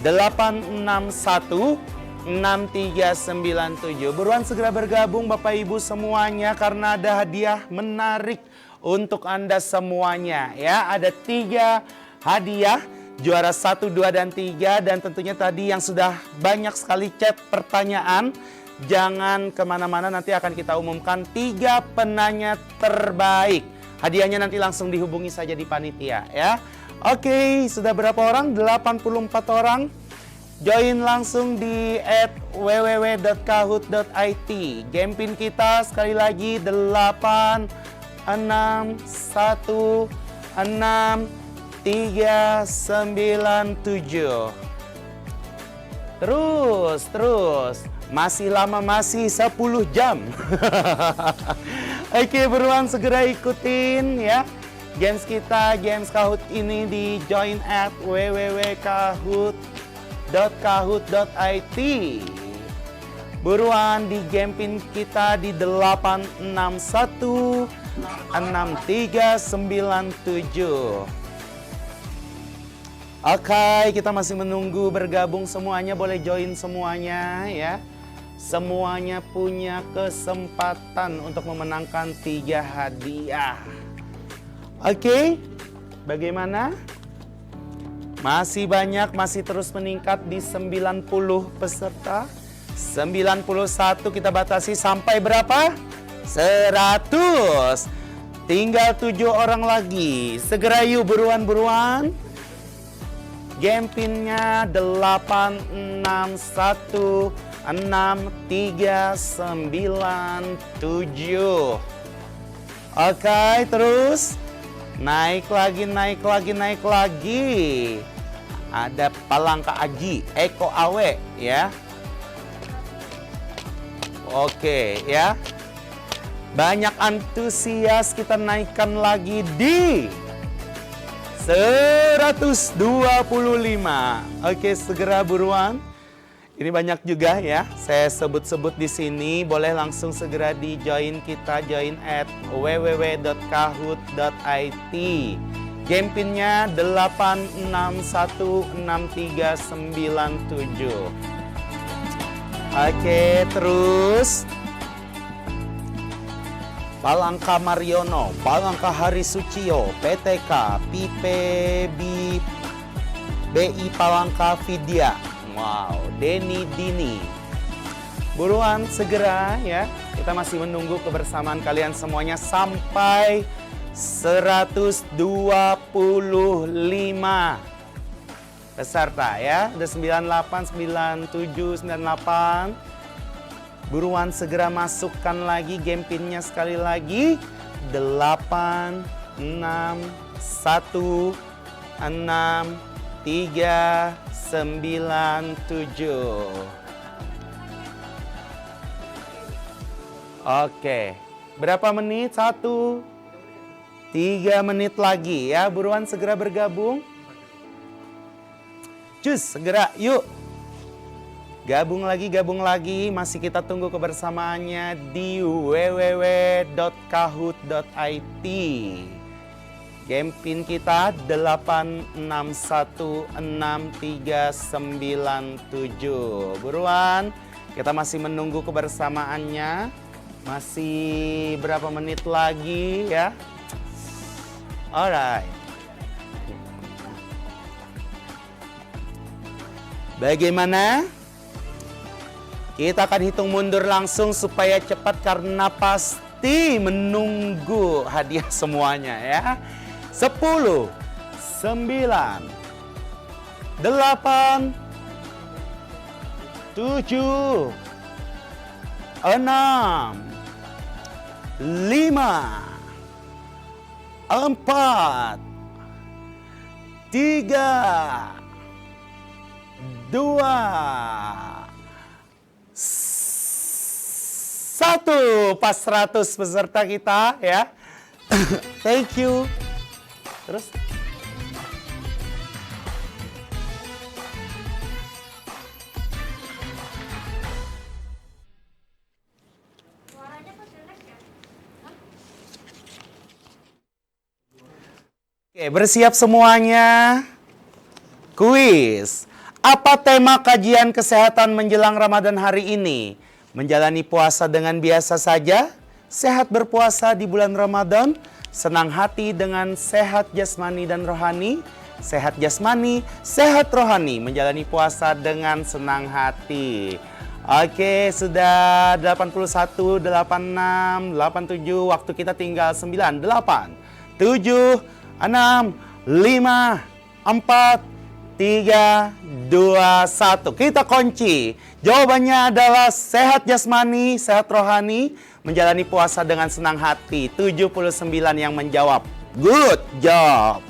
8616397. Buruan segera bergabung Bapak Ibu semuanya karena ada hadiah menarik untuk Anda semuanya ya. Ada 3 hadiah, juara 1, 2, dan 3, dan tentunya tadi yang sudah banyak sekali chat pertanyaan. Jangan kemana-mana, nanti akan kita umumkan 3 penanya terbaik. Hadiahnya nanti langsung dihubungi saja di panitia ya. Oke, sudah berapa orang? 84 orang. Join langsung di @www.kahoot.it. Game pin kita sekali lagi 86166397. Terus. Masih lama, masih 10 jam. Oke, buruan segera ikutin ya. Games kita, Games Kahoot ini di join @www.kahoot.it. Buruan di game pin kita di 86166397. Oke, kita masih menunggu bergabung semuanya, boleh join semuanya ya. Semuanya punya kesempatan untuk memenangkan 3 hadiah. Oke, bagaimana? Masih banyak, masih terus meningkat di 90 peserta. 91 kita batasi sampai berapa? 100. Tinggal 7 orang lagi. Segera yuk, buruan. Game pinnya 86166397. Oke, terus naik lagi. Ada Palangka Aji, Eko Awe ya. Oke ya. Banyak antusias, kita naikkan lagi di 125. Oke, segera buruan. Ini banyak juga ya. Saya sebut-sebut di sini. Boleh langsung segera di join kita, join @www.kahoot.it. Game pinnya 86166397. Oke, terus Palangka Mariono, Palangka Hari Suciyo, PTK, BI Palangka Vidya. Wow, Denny Dini. Buruan segera ya. Kita masih menunggu kebersamaan kalian semuanya sampai 125 peserta ya. Ada 98, 97, 98. Buruan segera masukkan lagi game pinnya sekali lagi. 86166397. Oke. Berapa menit? 3 menit lagi ya. Buruan segera bergabung. Cus, segera yuk. Gabung lagi, masih kita tunggu kebersamaannya di www.kahoot.it. Game pin kita 86166397. Buruan, kita masih menunggu kebersamaannya. Masih berapa menit lagi ya? Alright. Bagaimana? Kita akan hitung mundur langsung supaya cepat karena pasti menunggu hadiah semuanya ya. 10, 9, 8, 7, 6, 5, 4, 3, 2, 1. Pas 100 peserta kita ya. Thank you. Terus oke, bersiap semuanya. Kuis. Apa tema kajian kesehatan menjelang Ramadan hari ini? Menjalani puasa dengan biasa saja, sehat berpuasa di bulan Ramadan, senang hati dengan sehat jasmani dan rohani, sehat jasmani, sehat rohani, menjalani puasa dengan senang hati. Oke, sudah 81, 86, 87, waktu kita tinggal 9, 8, 7, 6, 5, 4, 3, 2, 1. Kita kunci. Jawabannya adalah sehat jasmani, sehat rohani, menjalani puasa dengan senang hati. 79 yang menjawab. Good job.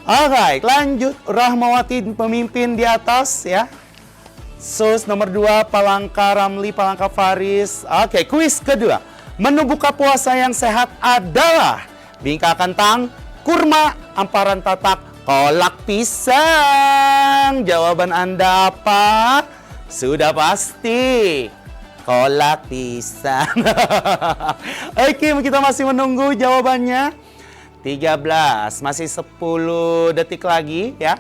Alright, lanjut. Rahmawati pemimpin di atas ya. Sus nomor 2, Palangka Ramli, Palangka Faris. Oke, kuis kedua. Menu buka puasa yang sehat adalah bingka kentang, kurma, amparan tatak, kolak pisang. Jawaban Anda apa? Sudah pasti kolak pisang. Oke, kita masih menunggu jawabannya. 13, masih 10 detik lagi ya.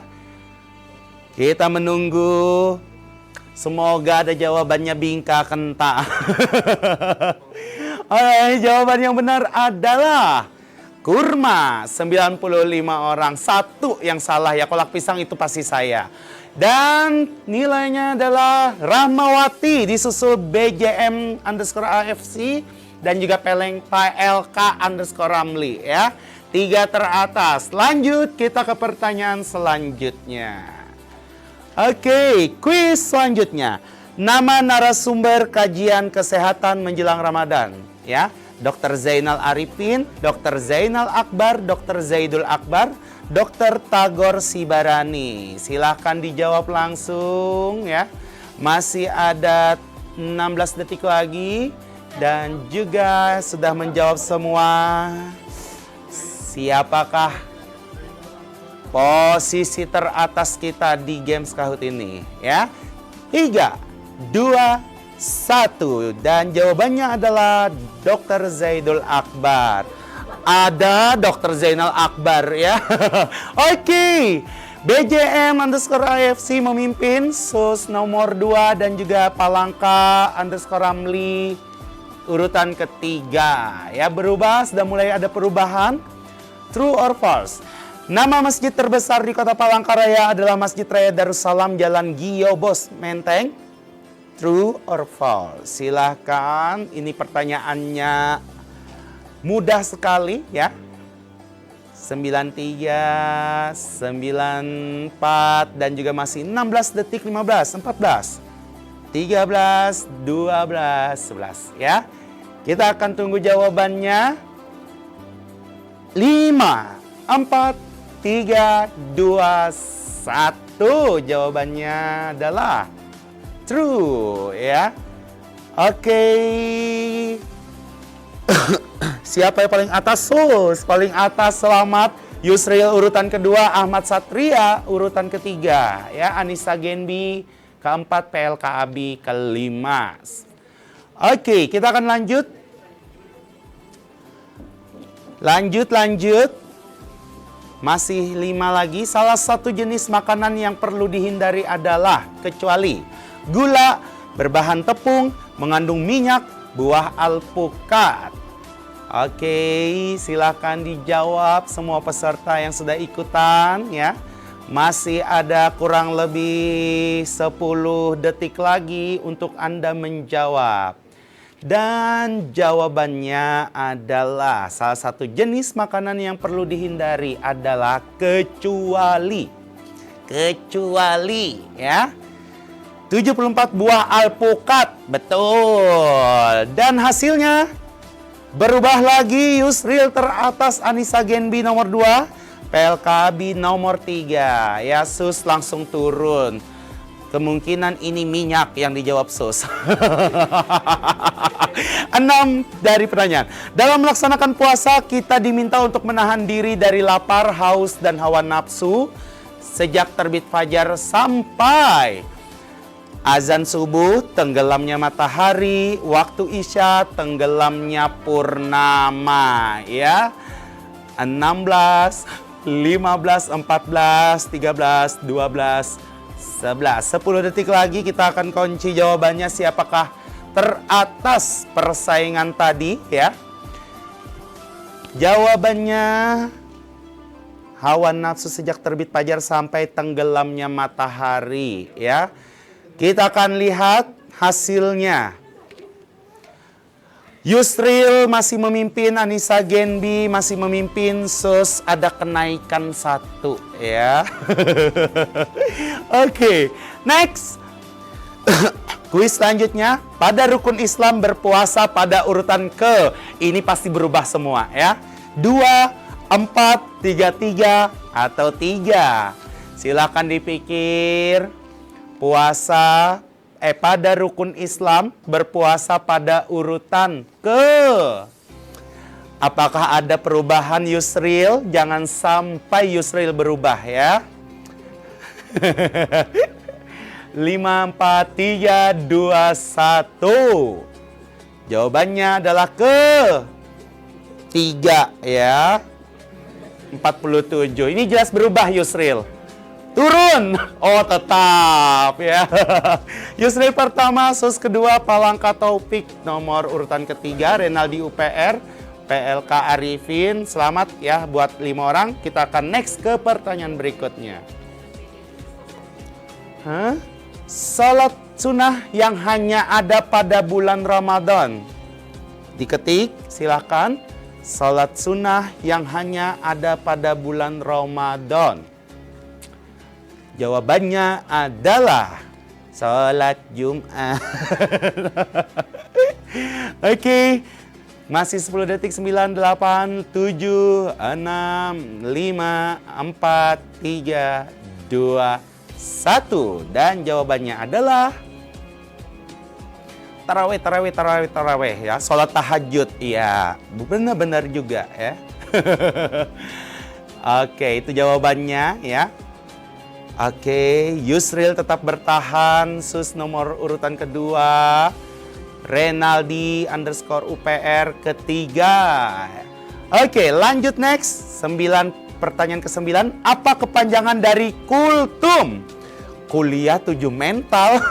Kita menunggu. Semoga ada jawabannya bingka kentang. Jawaban yang benar adalah kurma. 95 orang, 1 yang salah ya. Kolak pisang itu pasti saya. Dan nilainya adalah Rahmawati disusul BJM_AFC dan juga PLK_Ramli ya. 3 teratas. Lanjut kita ke pertanyaan selanjutnya. Oke, kuis selanjutnya. Nama narasumber kajian kesehatan menjelang Ramadan ya. Dr. Zainal Arifin, Dr. Zainal Akbar, Dr. Zaidul Akbar, Dr. Tagor Sibarani. Silahkan dijawab langsung ya. Masih ada 16 detik lagi dan juga sudah menjawab semua. Siapakah posisi teratas kita di Games Kahoot ini ya? 3, 2, 1. Dan jawabannya adalah Dr. Zaidul Akbar. Ada Dr. Zainal Akbar ya. Oke. BJM_AFC memimpin, Sus nomor 2 dan juga Palangka_Ramli urutan ketiga. Ya, berubah, sudah mulai ada perubahan. True or false? Nama masjid terbesar di Kota Palangkaraya adalah Masjid Raya Darussalam Jalan Giyobos Menteng. True or false? Silahkan, ini pertanyaannya mudah sekali ya. 93, 94 dan juga masih 16 detik, 15, 14, 13, 12, 11 ya. Kita akan tunggu jawabannya. 5, 4, 3, 2, 1. Jawabannya adalah true ya. Oke. Siapa yang paling atas? Sus paling atas, selamat. Yusril urutan kedua, Ahmad Satria urutan ketiga ya. Anissa Genbi keempat, PLK Abi kelima. Oke, kita akan lanjut. Lanjut. Masih 5 lagi. Salah satu jenis makanan yang perlu dihindari adalah kecuali gula, berbahan tepung, mengandung minyak, buah alpukat. Oke, silakan dijawab semua peserta yang sudah ikutan ya. Masih ada kurang lebih 10 detik lagi untuk Anda menjawab. Dan jawabannya adalah salah satu jenis makanan yang perlu dihindari adalah kecuali ya. 74 buah alpukat, betul. Dan hasilnya berubah lagi. Yusril teratas, Anissa Genbi nomor 2, PLKB nomor 3. Ya, Sus langsung turun. Kemungkinan ini minyak yang dijawab Sus. 6 dari pertanyaan. Dalam melaksanakan puasa, kita diminta untuk menahan diri dari lapar, haus, dan hawa nafsu sejak terbit fajar sampai azan subuh, tenggelamnya matahari, waktu isya, tenggelamnya purnama. Ya, 16, 15, 14, 13, 12, 11. 10 detik lagi kita akan kunci jawabannya siapakah teratas persaingan tadi ya. Jawabannya hawa nafsu sejak terbit fajar sampai tenggelamnya matahari ya. Kita akan lihat hasilnya. Yusril masih memimpin, Anissa Genbi masih memimpin, Sus ada kenaikan 1 ya. Oke, next. Kuis selanjutnya, pada rukun Islam berpuasa pada urutan ke. Ini pasti berubah semua ya. 2, 4, 3, 3, atau 3. Silakan dipikir. Puasa pada rukun Islam berpuasa pada urutan ke. Apakah ada perubahan Yusril? Jangan sampai Yusril berubah ya. 5, 4, 3, 2, 1. Jawabannya adalah ke 3 ya. 47. Ini jelas berubah Yusril. Turun. Oh tetap ya. Yusril pertama, Sus kedua, Palangka Taufik nomor urutan ketiga, Renaldi UPR, PLK Arifin. Selamat ya buat 5 orang. Kita akan next ke pertanyaan berikutnya. Salat sunnah yang hanya ada pada bulan Ramadan. Diketik silakan. Salat sunnah yang hanya ada pada bulan Ramadan. Jawabannya adalah salat Jumat. Oke. Masih 10 detik. 9, 8, 7, 6, 5, 4, 3, 2, 1. Dan jawabannya adalah tarawih ya. Salat tahajud. Iya, benar-benar juga ya. Oke, itu jawabannya ya. Oke, Yusril tetap bertahan, Sus nomor urutan kedua, Renaldi _ UPR ketiga. Oke, lanjut next. 9, pertanyaan ke-9. Apa kepanjangan dari kultum? Kuliah 7 mental.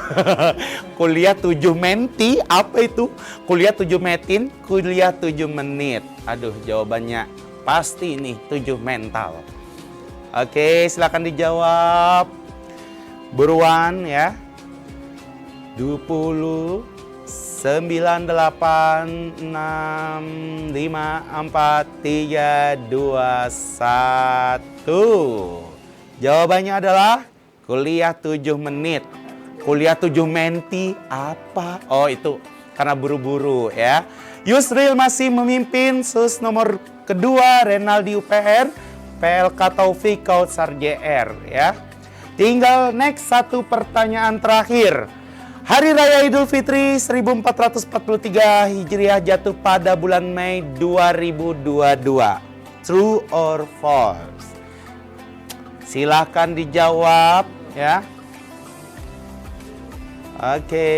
Kuliah 7 menti. Apa itu? Kuliah 7 metin, kuliah 7 menit. Aduh, jawabannya pasti nih 7 mental. Oke, silakan dijawab. Buruan ya. 20, 9, 8, 6, 5, 4, 3, 2, 1. Jawabannya adalah kuliah 7 menit. Kuliah 7 menti apa? Oh itu karena buru-buru ya. Yusril masih memimpin, Sus nomor kedua, Renaldi UPR, PLK Taufik Kautsar JR ya. Tinggal next 1 pertanyaan terakhir. Hari Raya Idul Fitri 1443 Hijriah jatuh pada bulan Mei 2022. True or false? Silahkan dijawab ya. Oke.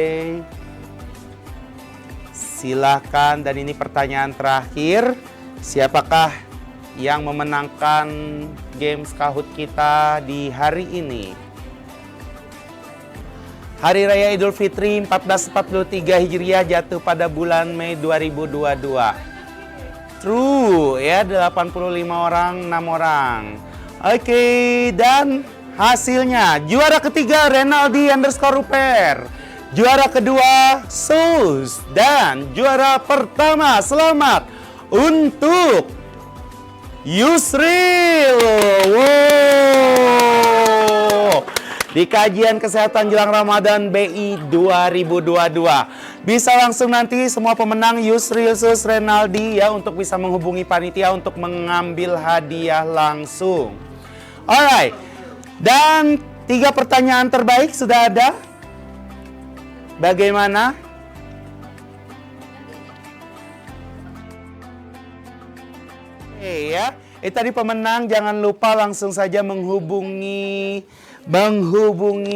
Silahkan, dan ini pertanyaan terakhir. Siapakah yang memenangkan games Kahoot kita di hari ini? Hari Raya Idul Fitri 1443 Hijriah jatuh pada bulan Mei 2022. True ya, 85 orang, 6 orang. Oke, dan hasilnya juara ketiga Renaldi _ UPR. Juara kedua Sus, dan juara pertama selamat untuk Yusril. Wow. Di kajian kesehatan jelang Ramadan BI 2022. Bisa langsung nanti semua pemenang Yusril, Sus, Renaldi ya, untuk bisa menghubungi panitia untuk mengambil hadiah langsung. Alright. Dan 3 pertanyaan terbaik sudah ada. Bagaimana? Ya, tadi pemenang, jangan lupa langsung saja menghubungi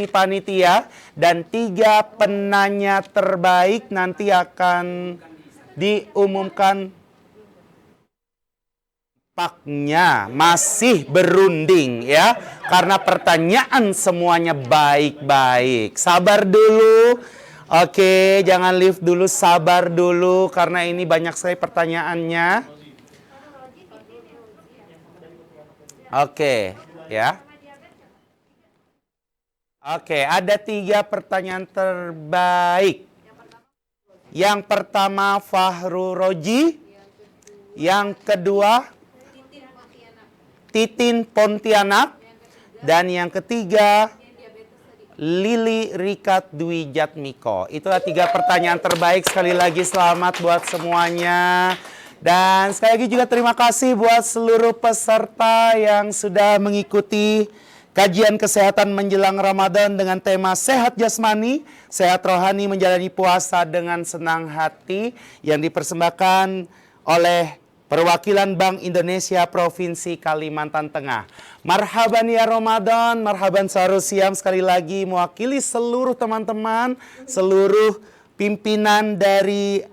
panitia, dan 3 penanya terbaik nanti akan diumumkan. Paknya masih berunding ya, karena pertanyaan semuanya baik-baik. Sabar dulu. Oke, jangan leave dulu, sabar dulu karena ini banyak sekali pertanyaannya. Oke, ya. Oke, ada 3 pertanyaan terbaik. Yang pertama Fahru Roji. Yang kedua Titin Pontianak. Dan yang ketiga Lili Rikat Dwi Jatmiko. Itulah 3 pertanyaan terbaik. Sekali lagi selamat buat semuanya. Dan sekali lagi juga terima kasih buat seluruh peserta yang sudah mengikuti kajian kesehatan menjelang Ramadan dengan tema sehat jasmani, sehat rohani, menjalani puasa dengan senang hati yang dipersembahkan oleh perwakilan Bank Indonesia Provinsi Kalimantan Tengah. Marhaban ya Ramadan, marhaban Sarusiam, sekali lagi mewakili seluruh teman-teman, seluruh pimpinan dari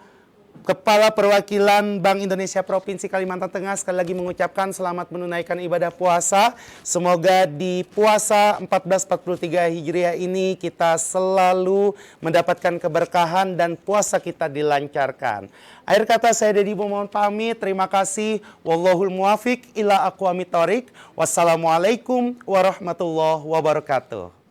Kepala Perwakilan Bank Indonesia Provinsi Kalimantan Tengah sekali lagi mengucapkan selamat menunaikan ibadah puasa. Semoga di puasa 1443 Hijriah ini kita selalu mendapatkan keberkahan dan puasa kita dilancarkan. Akhir kata saya Dedi mohon pamit. Terima kasih. Wallahul muwafiq ila aqwamit thoriq. Wassalamualaikum warahmatullahi wabarakatuh.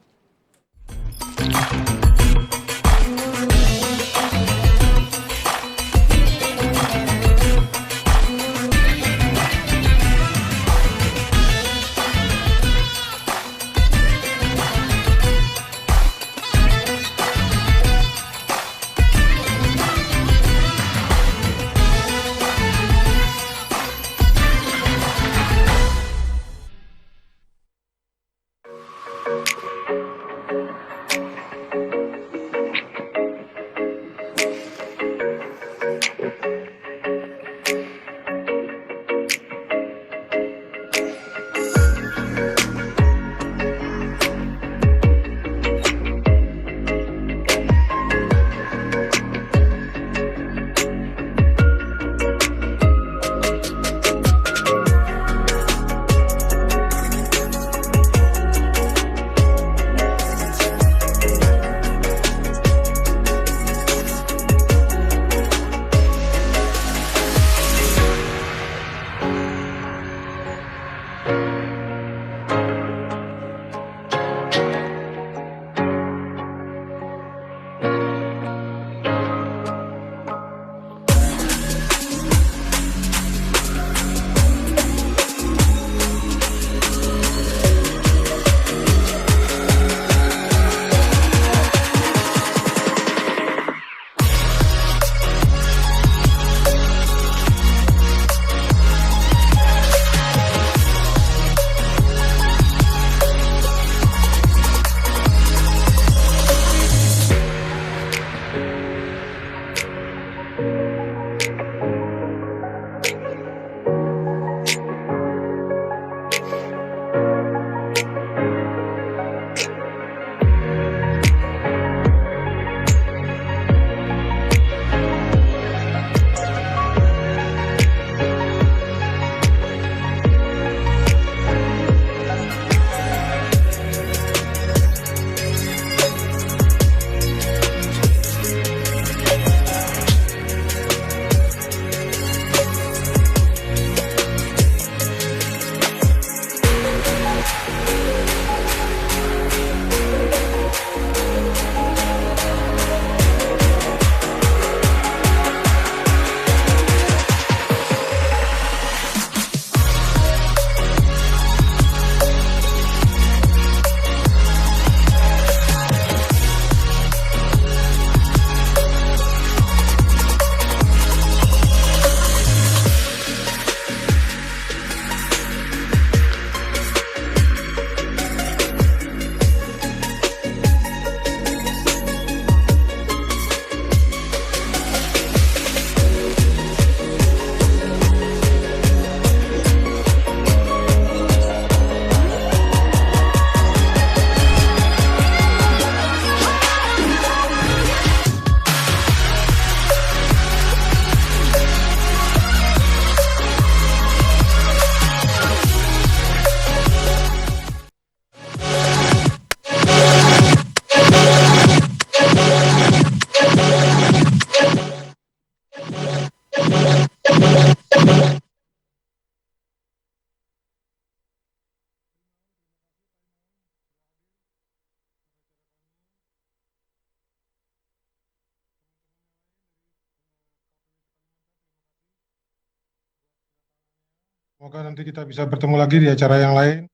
Semoga nanti kita bisa bertemu lagi di acara yang lain.